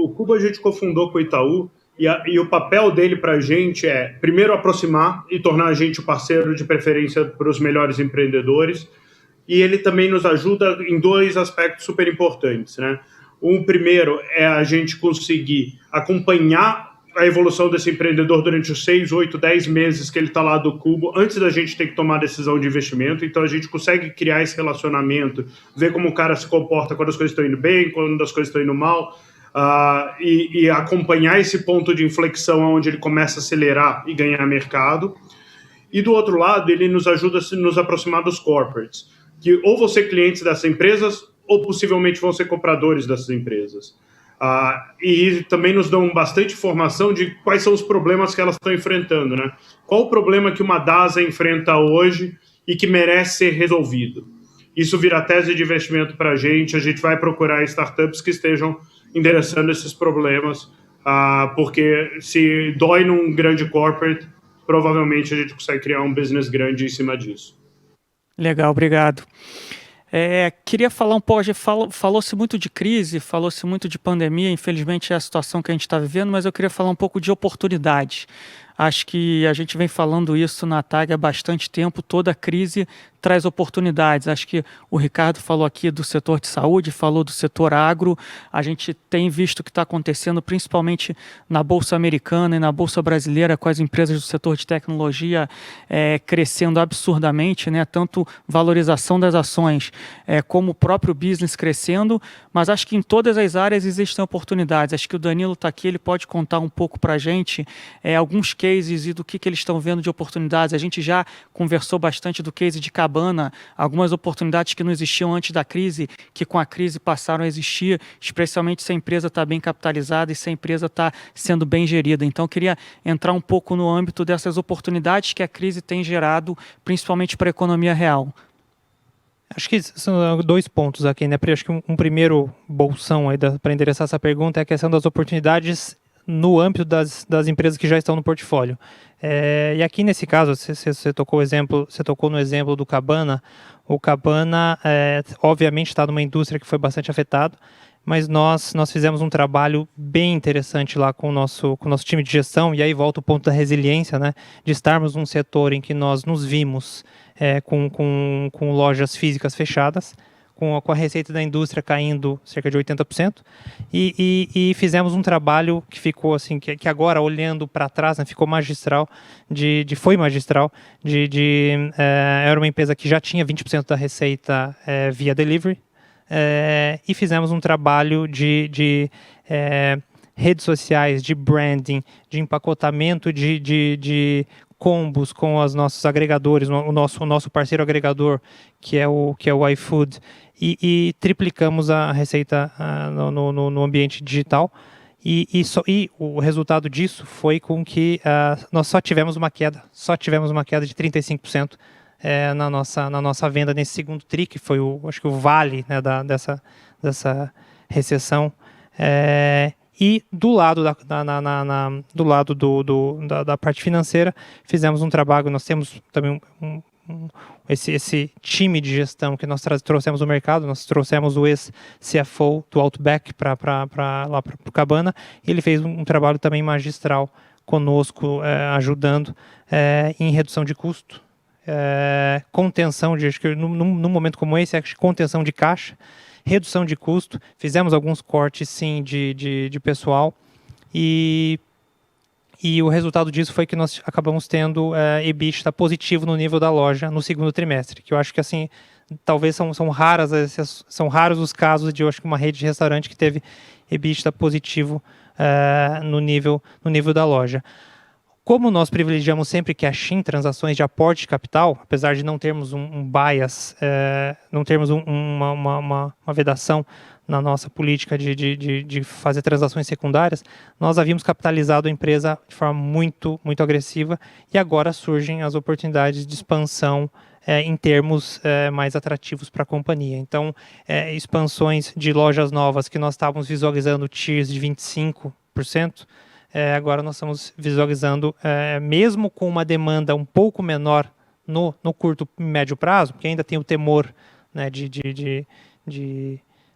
O Cubo a gente cofundou com o Itaú, e o papel dele para a gente é, primeiro, aproximar e tornar a gente o parceiro de preferência para os melhores empreendedores, e ele também nos ajuda em 2 aspectos super importantes, né? Um primeiro é a gente conseguir acompanhar a evolução desse empreendedor durante os 6, 8, 10 meses que ele está lá do Cubo, antes da gente ter que tomar a decisão de investimento. Então a gente consegue criar esse relacionamento, ver como o cara se comporta quando as coisas estão indo bem, quando as coisas estão indo mal, e acompanhar esse ponto de inflexão onde ele começa a acelerar e ganhar mercado. E do outro lado, ele nos ajuda a nos aproximar dos corporates, que ou vão ser clientes dessas empresas ou possivelmente vão ser compradores dessas empresas. E também nos dão bastante informação de quais são os problemas que elas estão enfrentando, né? Qual o problema que uma DASA enfrenta hoje e que merece ser resolvido? Isso vira tese de investimento para a gente vai procurar startups que estejam endereçando esses problemas, porque se dói num grande corporate, provavelmente a gente consegue criar um business grande em cima disso. Legal, obrigado. Queria falar um pouco, falou-se muito de crise, falou-se muito de pandemia, infelizmente é a situação que a gente está vivendo, mas eu queria falar um pouco de oportunidades. Acho que a gente vem falando isso na TAG há bastante tempo, toda crise traz oportunidades. Acho que o Ricardo falou aqui do setor de saúde, falou do setor agro. A gente tem visto o que está acontecendo, principalmente na Bolsa Americana e na Bolsa Brasileira, com as empresas do setor de tecnologia crescendo absurdamente, né? Tanto valorização das ações como o próprio business crescendo, mas acho que em todas as áreas existem oportunidades. Acho que o Danilo está aqui, ele pode contar um pouco para a gente alguns cases e do que eles estão vendo de oportunidades. A gente já conversou bastante do case de Cabana, algumas oportunidades que não existiam antes da crise, que com a crise passaram a existir, especialmente se a empresa está bem capitalizada e se a empresa está sendo bem gerida. Então, eu queria entrar um pouco no âmbito dessas oportunidades que a crise tem gerado, principalmente para a economia real. Acho que são 2 pontos aqui, né? Acho que um primeiro bolsão aí para endereçar essa pergunta é a questão das oportunidades no âmbito das empresas que já estão no portfólio. E aqui nesse caso, você tocou no exemplo do Cabana. O Cabana, obviamente, está numa indústria que foi bastante afetada, mas nós fizemos um trabalho bem interessante lá com o nosso time de gestão, e aí volta o ponto da resiliência, né? De estarmos num setor em que nós nos vimos com lojas físicas fechadas, com a receita da indústria caindo cerca de 80%, e fizemos um trabalho que ficou assim, que agora, olhando para trás, né, ficou magistral, foi magistral, era uma empresa que já tinha 20% da receita via delivery, e fizemos um trabalho de redes sociais, de branding, de empacotamento de combos com os nossos agregadores, o nosso parceiro agregador, que é o iFood, e triplicamos a receita no ambiente digital, e o resultado disso foi com que nós só tivemos uma queda de 35% na nossa venda nesse segundo TRI, que foi acho que o vale, né, dessa recessão. E do lado da parte financeira, fizemos um trabalho. Nós temos também esse time de gestão que nós trouxemos no mercado. Nós trouxemos o ex-CFO do Outback lá para o Cabana, e ele fez um trabalho também magistral conosco, ajudando em redução de custo, contenção acho que num momento como esse, contenção de caixa, redução de custo. Fizemos alguns cortes, sim, de pessoal, e o resultado disso foi que nós acabamos tendo EBITDA positivo no nível da loja no segundo trimestre, que eu acho que, assim, talvez são raros os casos de, eu acho que, uma rede de restaurante que teve EBITDA positivo no nível da loja. Como nós privilegiamos sempre cash in, transações de aporte de capital, apesar de não termos um bias, não termos uma vedação na nossa política de fazer transações secundárias, nós havíamos capitalizado a empresa de forma muito, muito agressiva, e agora surgem as oportunidades de expansão em termos mais atrativos para a companhia. Então, expansões de lojas novas que nós estávamos visualizando tiers de 25%, agora nós estamos visualizando, mesmo com uma demanda um pouco menor no curto e médio prazo, porque ainda tem o temor, né,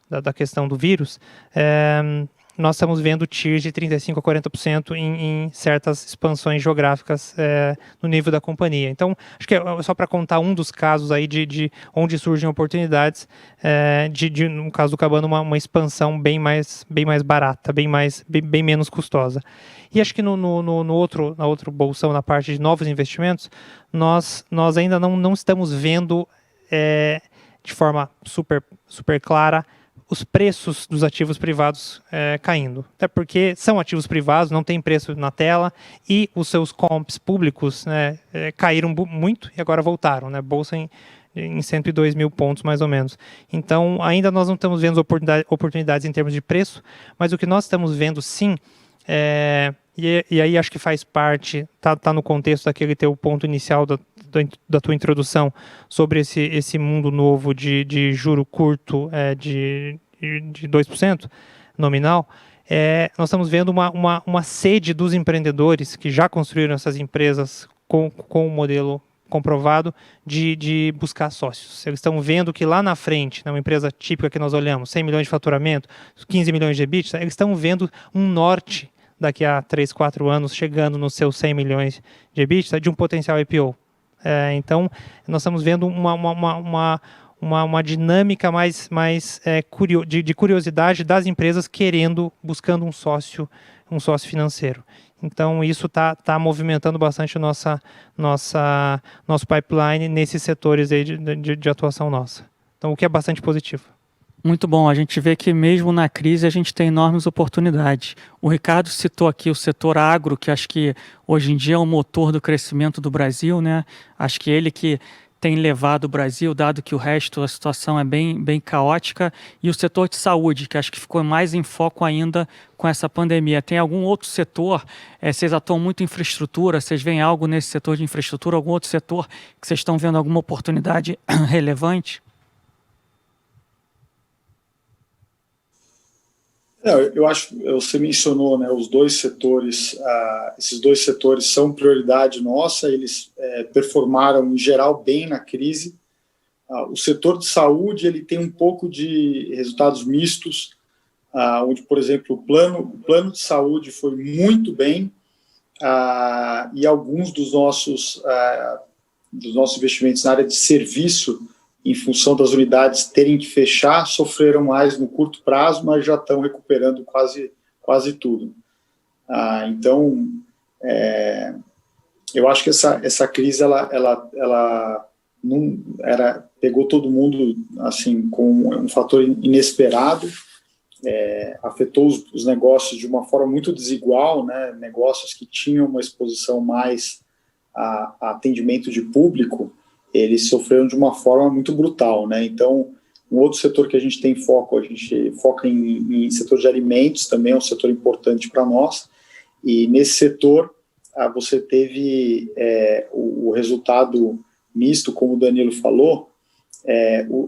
da questão do vírus, nós estamos vendo tiers de 35% a 40% em certas expansões geográficas no nível da companhia. Então, acho que é só para contar um dos casos aí de onde surgem oportunidades, no caso do Cabana, uma expansão bem mais barata, bem menos custosa. E acho que na outro bolsão, na parte de novos investimentos, nós ainda não estamos vendo de forma super, super clara os preços dos ativos privados caindo. Até porque são ativos privados, não tem preço na tela, e os seus comps públicos, né, caíram muito e agora voltaram, né, bolsa em 102 mil pontos, mais ou menos. Então, ainda nós não estamos vendo oportunidades em termos de preço, mas o que nós estamos vendo, sim, e aí acho que faz parte, tá no contexto daquele teu ponto inicial da tua introdução sobre esse mundo novo de juro curto, de 2% nominal. Nós estamos vendo uma sede dos empreendedores que já construíram essas empresas com o modelo comprovado de buscar sócios. Eles estão vendo que lá na frente, uma empresa típica que nós olhamos, 100 milhões de faturamento, 15 milhões de EBITDA, eles estão vendo um norte daqui a 3, 4 anos, chegando nos seus 100 milhões de EBITDA, de um potencial IPO. Então, nós estamos vendo uma dinâmica mais de curiosidade das empresas buscando um sócio financeiro. Então, isso está movimentando bastante nosso pipeline nesses setores aí de atuação nossa. Então, o que é bastante positivo. Muito bom, a gente vê que mesmo na crise a gente tem enormes oportunidades. O Ricardo citou aqui o setor agro, que acho que hoje em dia é o motor do crescimento do Brasil, né? Acho que ele que tem levado o Brasil, dado que o resto, a situação é bem caótica, e o setor de saúde, que acho que ficou mais em foco ainda com essa pandemia. Tem algum outro setor, vocês atuam muito em infraestrutura, vocês veem algo nesse setor de infraestrutura, algum outro setor que vocês estão vendo alguma oportunidade relevante? Eu acho, você mencionou, né, os dois setores, esses dois setores são prioridade nossa, eles performaram em geral bem na crise. O setor de saúde ele tem um pouco de resultados mistos, onde, por exemplo, o plano de saúde foi muito bem, e alguns dos nossos investimentos na área de serviço, em função das unidades terem que fechar, sofreram mais no curto prazo, mas já estão recuperando quase tudo. Então, eu acho que essa crise ela pegou todo mundo assim com um fator inesperado, afetou os negócios de uma forma muito desigual, né? Negócios que tinham uma exposição mais a atendimento de público, eles sofreram de uma forma muito brutal, né? Então, um outro setor que a gente tem foco, a gente foca em setor de alimentos, também é um setor importante para nós, e nesse setor você teve o resultado misto, como o Danilo falou.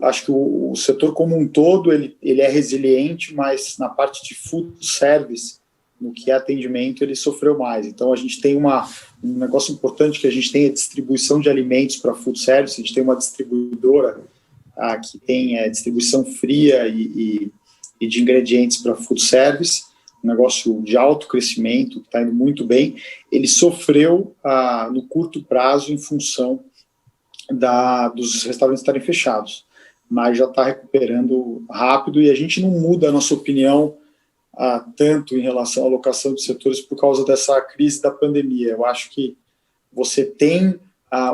Acho que o setor como um todo ele é resiliente, mas na parte de food service, no que é atendimento, ele sofreu mais. Então, a gente tem um negócio importante que a gente tem a distribuição de alimentos para food service. A gente tem uma distribuidora que tem distribuição fria e de ingredientes para food service, um negócio de alto crescimento, que está indo muito bem. Ele sofreu no curto prazo em função dos restaurantes estarem fechados, mas já está recuperando rápido, e a gente não muda a nossa opinião tanto em relação à alocação de setores por causa dessa crise da pandemia. Eu acho que você tem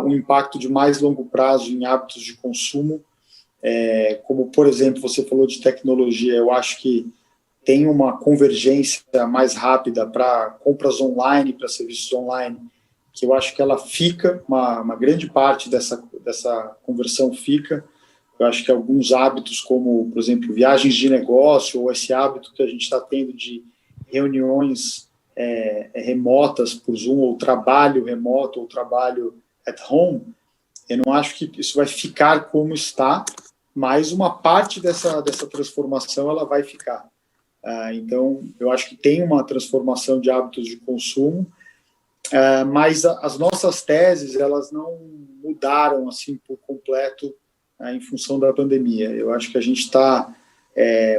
um impacto de mais longo prazo em hábitos de consumo, como, por exemplo, você falou de tecnologia. Eu acho que tem uma convergência mais rápida para compras online, para serviços online, que eu acho que ela fica, uma grande parte dessa conversão fica. Eu acho que alguns hábitos, como, por exemplo, viagens de negócio, ou esse hábito que a gente está tendo de reuniões remotas por Zoom, ou trabalho remoto, ou trabalho at home, eu não acho que isso vai ficar como está, mas uma parte dessa transformação ela vai ficar. Então, eu acho que tem uma transformação de hábitos de consumo, mas as nossas teses, elas não mudaram assim por completo em função da pandemia. Eu acho que a gente está...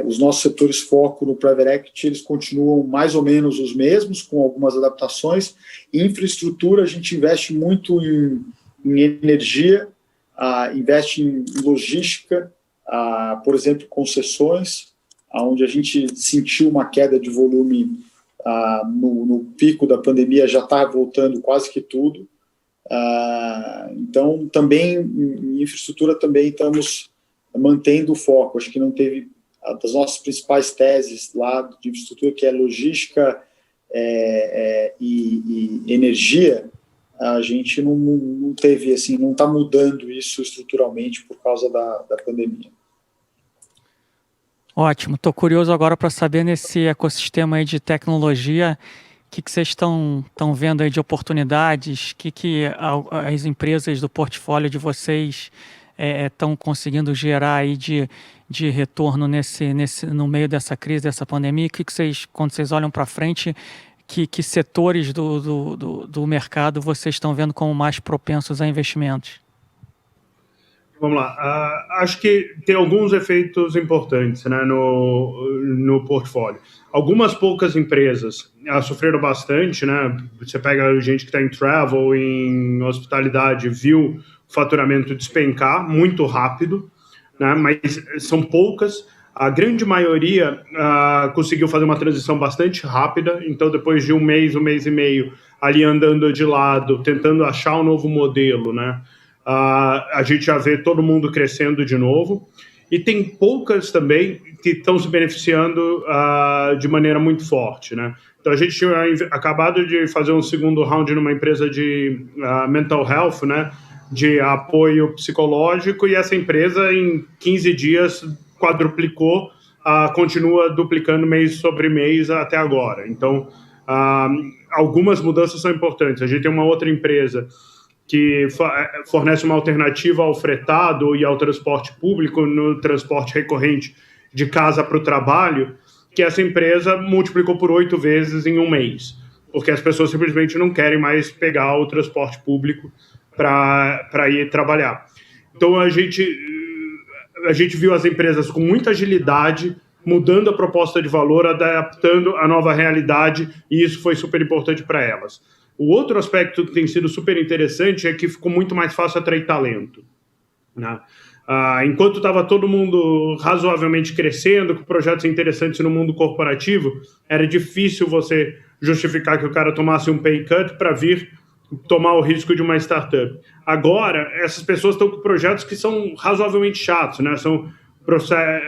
os nossos setores foco no Private Equity, eles continuam mais ou menos os mesmos, com algumas adaptações. Em infraestrutura, a gente investe muito em energia, investe em logística, por exemplo, concessões, onde a gente sentiu uma queda de volume no pico da pandemia, já está voltando quase que tudo. Então, também em infraestrutura também estamos mantendo o foco. Acho que não teve das nossas principais teses lá de infraestrutura, que é logística e energia. A gente não teve assim, não está mudando isso estruturalmente por causa da pandemia. Ótimo, estou curioso agora para saber, nesse ecossistema aí de tecnologia, o que vocês estão vendo aí de oportunidades, que as empresas do portfólio de vocês estão conseguindo gerar aí de retorno no meio dessa crise, dessa pandemia. Que vocês, quando vocês olham para frente, que setores do mercado vocês estão vendo como mais propensos a investimentos? Vamos lá. Acho que tem alguns efeitos importantes, né, no portfólio. Algumas poucas empresas sofreram bastante, né? Você pega gente que está em travel, em hospitalidade, viu o faturamento despencar muito rápido, né? Mas são poucas. A grande maioria conseguiu fazer uma transição bastante rápida. Então, depois de um mês e meio, ali andando de lado, tentando achar um novo modelo, né? A gente já vê todo mundo crescendo de novo, e tem poucas também que estão se beneficiando de maneira muito forte, né? Então, a gente tinha acabado de fazer um segundo round numa empresa de mental health, né, de apoio psicológico, e essa empresa em 15 dias quadruplicou, continua duplicando mês sobre mês até agora. Então, algumas mudanças são importantes. A gente tem uma outra empresa que fornece uma alternativa ao fretado e ao transporte público, no transporte recorrente de casa para o trabalho, que essa empresa multiplicou por 8 vezes em um mês, porque as pessoas simplesmente não querem mais pegar o transporte público para ir trabalhar. Então, a gente viu as empresas com muita agilidade, mudando a proposta de valor, adaptando a nova realidade, e isso foi super importante para elas. O outro aspecto que tem sido super interessante é que ficou muito mais fácil atrair talento, né? Enquanto estava todo mundo razoavelmente crescendo, com projetos interessantes no mundo corporativo, era difícil você justificar que o cara tomasse um pay cut para vir tomar o risco de uma startup. Agora, essas pessoas estão com projetos que são razoavelmente chatos, né? São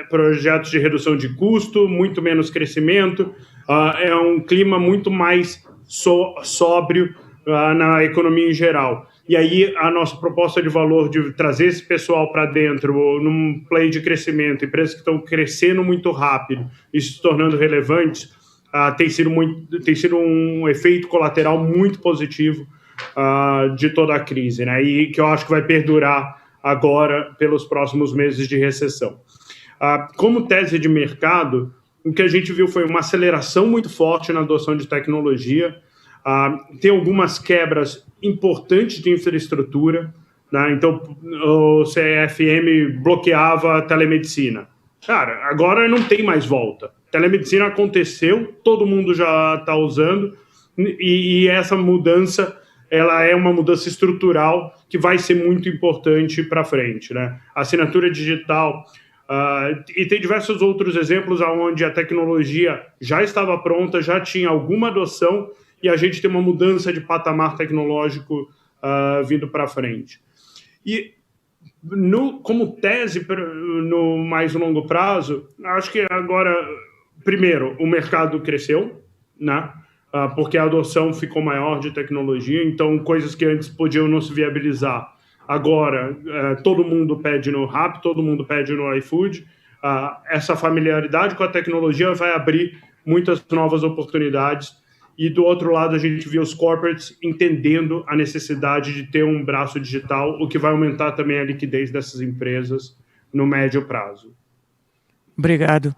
projetos de redução de custo, muito menos crescimento, é um clima muito mais sóbrio na economia em geral. E aí a nossa proposta de valor de trazer esse pessoal para dentro, num play de crescimento, empresas que estão crescendo muito rápido e se tornando relevantes, tem sido um efeito colateral muito positivo de toda a crise, né? E que eu acho que vai perdurar agora pelos próximos meses de recessão. Como tese de mercado, o que a gente viu foi uma aceleração muito forte na adoção de tecnologia, tem algumas quebras importantes de infraestrutura, né? Então, o CFM bloqueava a telemedicina. Cara, agora não tem mais volta. Telemedicina aconteceu, todo mundo já está usando, e essa mudança, ela é uma mudança estrutural que vai ser muito importante para frente, né? Assinatura digital, e tem diversos outros exemplos onde a tecnologia já estava pronta, já tinha alguma adoção, e a gente tem uma mudança de patamar tecnológico vindo para frente. E como tese no mais longo prazo, acho que agora, primeiro, o mercado cresceu, né? Porque a adoção ficou maior de tecnologia, então coisas que antes podiam não se viabilizar, agora todo mundo pede no Rappi, todo mundo pede no iFood. Essa familiaridade com a tecnologia vai abrir muitas novas oportunidades. E do outro lado, a gente vê os corporates entendendo a necessidade de ter um braço digital, o que vai aumentar também a liquidez dessas empresas no médio prazo. Obrigado.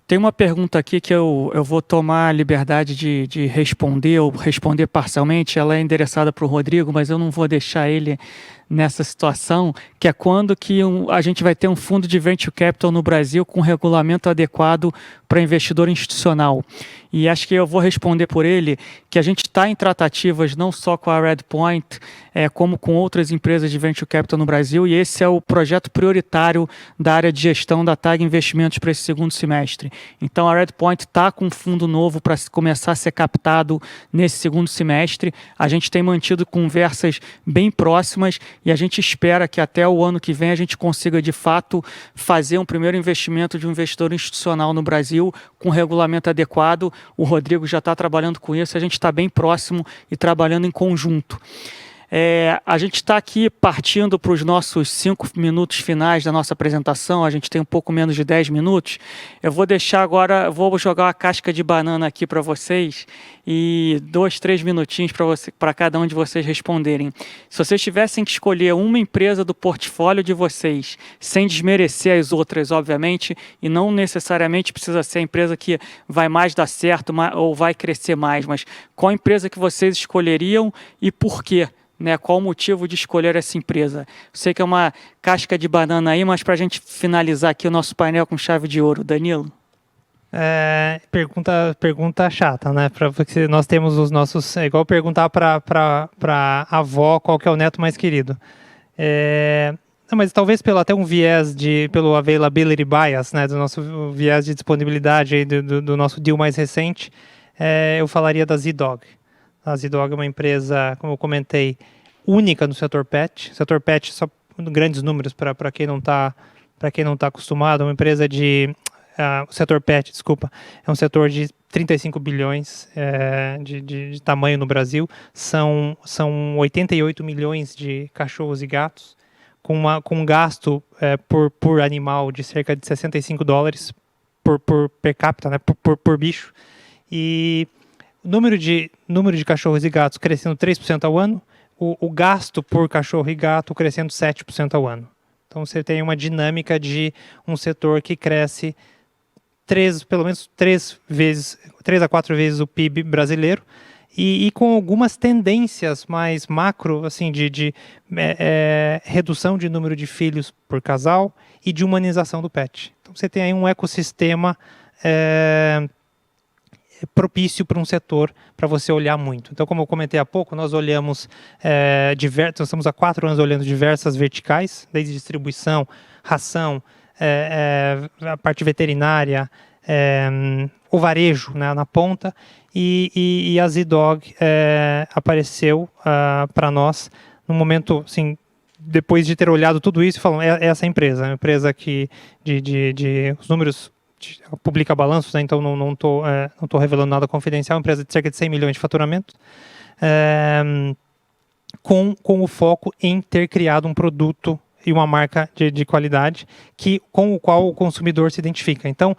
Tem uma pergunta aqui que eu vou tomar a liberdade de responder, ou responder parcialmente. Ela é endereçada para o Rodrigo, mas eu não vou deixar ele nessa situação, que é quando que a gente vai ter um fundo de venture capital no Brasil com regulamento adequado para investidor institucional. E acho que eu vou responder por ele, que a gente está em tratativas não só com a Redpoint, como com outras empresas de venture capital no Brasil, e esse é o projeto prioritário da área de gestão da TAG Investimentos para esse segundo semestre. Então a Redpoint está com um fundo novo para começar a ser captado nesse segundo semestre. A gente tem mantido conversas bem próximas e a gente espera que até o ano que vem a gente consiga de fato fazer um primeiro investimento de um investidor institucional no Brasil com regulamento adequado. O Rodrigo já está trabalhando com isso, a gente está bem próximo e trabalhando em conjunto. A gente está aqui partindo para os nossos 5 minutos finais da nossa apresentação, a gente tem um pouco menos de 10 minutos. Eu vou deixar agora, vou jogar uma casca de banana aqui para vocês e 2, 3 minutinhos para cada um de vocês responderem. Se vocês tivessem que escolher uma empresa do portfólio de vocês, sem desmerecer as outras, obviamente, e não necessariamente precisa ser a empresa que vai mais dar certo ou vai crescer mais, mas qual empresa que vocês escolheriam e por quê? Né, qual o motivo de escolher essa empresa? Eu sei que é uma casca de banana aí, mas para a gente finalizar aqui o nosso painel com chave de ouro. Danilo? Pergunta chata, né? Porque nós temos os nossos... É igual perguntar para a avó qual que é o neto mais querido. Não, mas talvez até um viés pelo availability bias, né, do nosso viés de disponibilidade aí do nosso deal mais recente, eu falaria da ZDog. A ZDog é uma empresa, como eu comentei, única no setor pet. O setor pet, só grandes números para quem não está acostumado, é uma empresa o setor pet, desculpa, é um setor de 35 bilhões de tamanho no Brasil. São 88 milhões de cachorros e gatos, com um gasto por animal de cerca de $65 per capita, né, por bicho. E número de cachorros e gatos crescendo 3% ao ano, o gasto por cachorro e gato crescendo 7% ao ano. Então você tem uma dinâmica de um setor que cresce pelo menos 3 a 4 vezes o PIB brasileiro e com algumas tendências mais macro, assim, de redução de número de filhos por casal e de humanização do pet. Então você tem aí um ecossistema propício para um setor para você olhar muito. Então, como eu comentei há pouco, nós olhamos nós estamos há 4 anos olhando diversas verticais, desde distribuição, ração, a parte veterinária, o varejo, né, na ponta, e a ZDog apareceu para nós no momento, assim, depois de ter olhado tudo isso, falando, essa empresa, uma empresa que os números publica balanços, né, então não tô revelando nada confidencial, uma empresa de cerca de 100 milhões de faturamento, com o foco em ter criado um produto e uma marca de qualidade com o qual o consumidor se identifica. Então,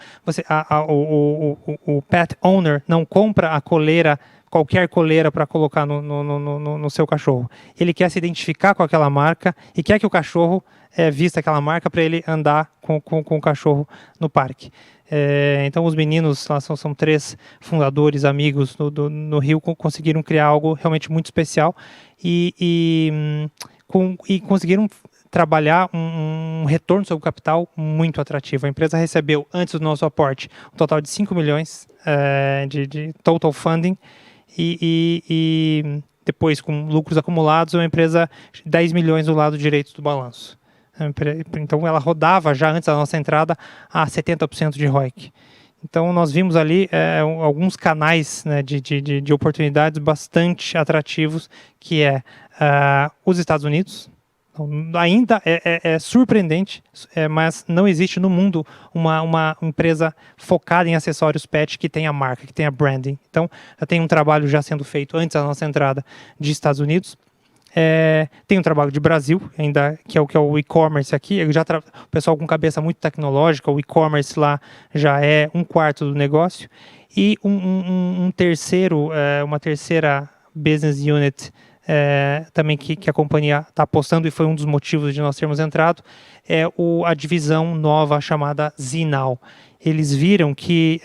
o pet owner não compra a coleira, qualquer coleira para colocar no seu cachorro. Ele quer se identificar com aquela marca e quer que o cachorro vista aquela marca para ele andar com o cachorro no parque. Então, os meninos, lá são 3 fundadores, amigos no Rio, conseguiram criar algo realmente muito especial e conseguiram trabalhar um retorno sobre o capital muito atrativo. A empresa recebeu, antes do nosso aporte, um total de 5 milhões de total funding e depois, com lucros acumulados, uma empresa 10 milhões do lado direito do balanço. Então, ela rodava já antes da nossa entrada a 70% de ROIC. Então, nós vimos ali alguns canais, né, de oportunidades bastante atrativos, que os Estados Unidos. Então, ainda é surpreendente, mas não existe no mundo uma empresa focada em acessórios pet que tenha marca, que tenha branding. Então, já tem um trabalho já sendo feito antes da nossa entrada de Estados Unidos. Tem um trabalho de Brasil, ainda que é o e-commerce aqui. O pessoal com cabeça muito tecnológica, o e-commerce lá já é 1/4 do negócio. E uma terceira business unit também que a companhia está apostando, e foi um dos motivos de nós termos entrado, a divisão nova chamada Zee.Now. Eles viram que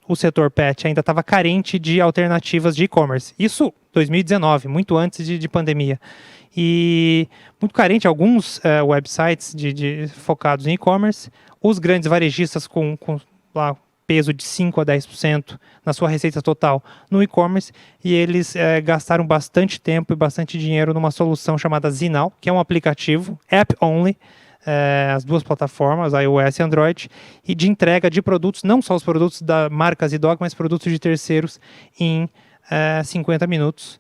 o setor pet ainda estava carente de alternativas de e-commerce. Isso 2019, muito antes de pandemia. E muito carente, alguns websites focados em e-commerce, os grandes varejistas com lá, peso de 5% a 10% na sua receita total no e-commerce, e eles gastaram bastante tempo e bastante dinheiro numa solução chamada Zee.Now, que é um aplicativo, app-only, as 2 plataformas, iOS e Android, e de entrega de produtos, não só os produtos da marca Zee.Dog, mas produtos de terceiros em 50 minutos,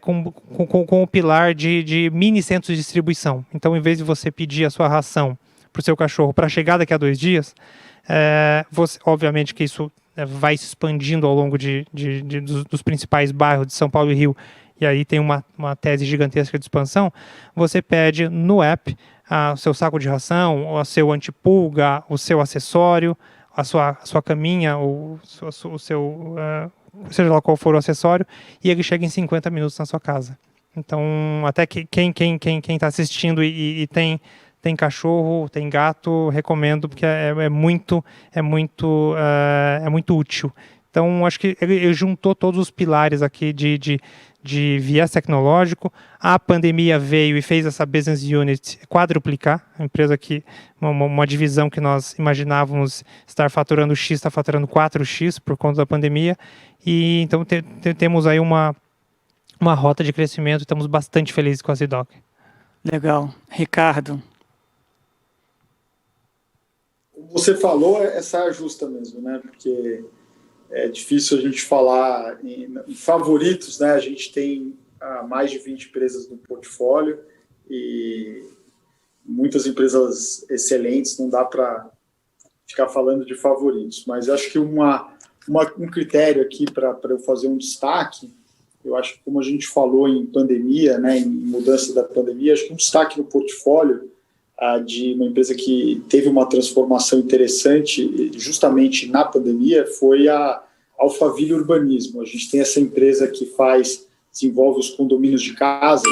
com o pilar de mini centros de distribuição. Então, em vez de você pedir a sua ração para o seu cachorro para chegar daqui a 2 dias, obviamente que isso vai se expandindo ao longo dos principais bairros de São Paulo e Rio, e aí tem uma tese gigantesca de expansão. Você pede no app o seu saco de ração, o seu antipulga, o seu acessório, a sua caminha, o seu seja lá qual for o acessório, e ele chega em 50 minutos na sua casa. Então, até quem está assistindo e tem cachorro, tem gato, recomendo, porque é muito útil. Então, acho que ele juntou todos os pilares aqui de viés tecnológico. A pandemia veio e fez essa business unit quadruplicar. A empresa uma divisão que nós imaginávamos estar faturando X, está faturando 4X por conta da pandemia. E então temos aí uma rota de crescimento e estamos bastante felizes com a Zee.Dog. Legal. Ricardo. Como você falou, é saia justa mesmo, né? Porque é difícil a gente falar em favoritos, né? A gente tem mais de 20 empresas no portfólio e muitas empresas excelentes, não dá para ficar falando de favoritos, mas acho que um critério aqui para eu fazer um destaque, eu acho que como a gente falou em pandemia, né, em mudança da pandemia, acho que um destaque no portfólio de uma empresa que teve uma transformação interessante justamente na pandemia foi a Alphaville Urbanismo. A gente tem essa empresa que desenvolve os condomínios de casas,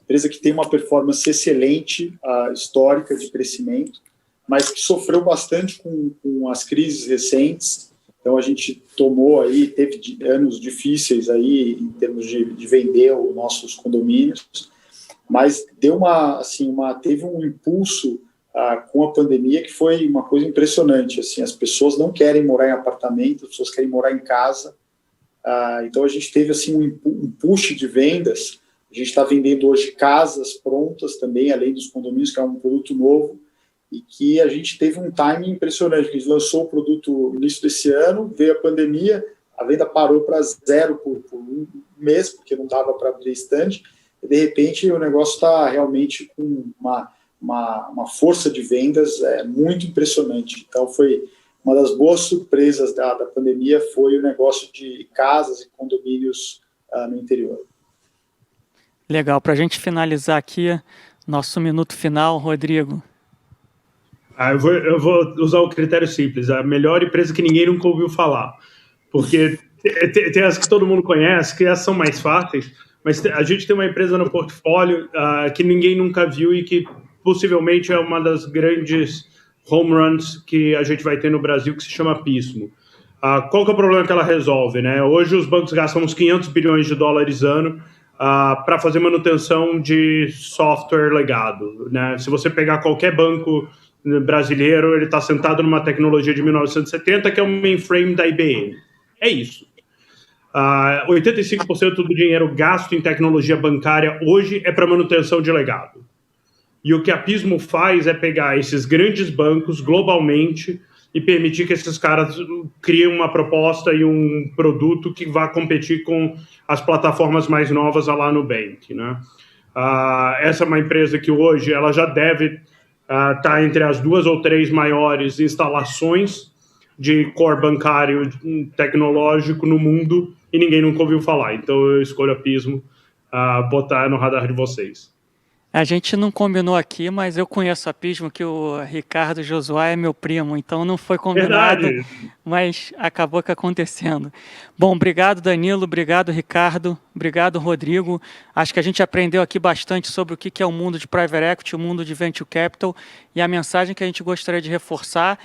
empresa que tem uma performance excelente, histórica de crescimento, mas que sofreu bastante com as crises recentes. Então, a gente teve anos difíceis aí em termos de vender os nossos condomínios, mas teve um impulso com a pandemia que foi uma coisa impressionante. Assim, as pessoas não querem morar em apartamento, as pessoas querem morar em casa. Então, a gente teve assim, um push de vendas. A gente está vendendo hoje casas prontas também, além dos condomínios, que é um produto novo, e que a gente teve um timing impressionante. A gente lançou o produto no início desse ano, veio a pandemia, a venda parou para 0 por um mês, porque não dava para abrir estande, e de repente o negócio está realmente com uma força de vendas muito impressionante. Então foi uma das boas surpresas da pandemia, foi o negócio de casas e condomínios no interior. Legal, para a gente finalizar aqui, Nosso minuto final, Rodrigo. Eu vou usar o critério simples, a melhor empresa que ninguém nunca ouviu falar. Porque tem as que todo mundo conhece, que essas são mais fáceis, mas a gente tem uma empresa no portfólio que ninguém nunca viu e que possivelmente é uma das grandes home runs que a gente vai ter no Brasil, que se chama Pismo. Qual que é o problema que ela resolve, né? Hoje os bancos gastam uns 500 bilhões de dólares ano para fazer manutenção de software legado, né? Se você pegar qualquer banco brasileiro, ele está sentado numa tecnologia de 1970, que é um mainframe da IBM. É isso. 85% do dinheiro gasto em tecnologia bancária hoje é para manutenção de legado. E o que a Pismo faz é pegar esses grandes bancos globalmente e permitir que esses caras criem uma proposta e um produto que vá competir com as plataformas mais novas lá no Nubank, né? Essa é uma empresa que hoje ela já deve estar entre as 2 ou 3 maiores instalações de core bancário tecnológico no mundo e ninguém nunca ouviu falar. Então eu escolho a Pismo botar no radar de vocês. A gente não combinou aqui, mas eu conheço a Pismo, que o Ricardo Josué é meu primo, então não foi combinado, Verdade. mas acabou que acontecendo. Bom, obrigado Danilo, obrigado Ricardo, obrigado Rodrigo. Acho que a gente aprendeu aqui bastante sobre o que é o mundo de Private Equity, o mundo de Venture Capital, e a mensagem que a gente gostaria de reforçar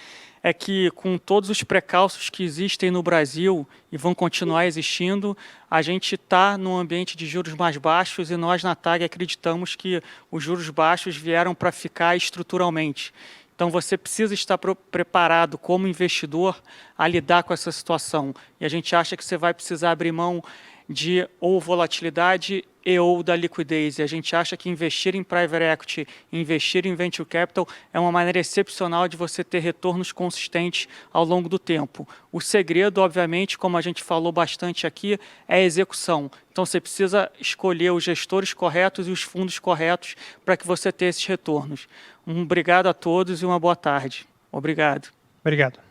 é que, com todos os precalços que existem no Brasil e vão continuar existindo, a gente está num ambiente de juros mais baixos e nós, na TAG, acreditamos que os juros baixos vieram para ficar estruturalmente. Então, você precisa estar preparado como investidor a lidar com essa situação. E a gente acha que você vai precisar abrir mão de ou volatilidade ou da liquidez. E a gente acha que investir em Private Equity, investir em Venture Capital é uma maneira excepcional de você ter retornos consistentes ao longo do tempo. O segredo, obviamente, como a gente falou bastante aqui, é a execução. Então, você precisa escolher os gestores corretos e os fundos corretos para que você tenha esses retornos. Obrigado a todos e uma boa tarde. Obrigado. Obrigado.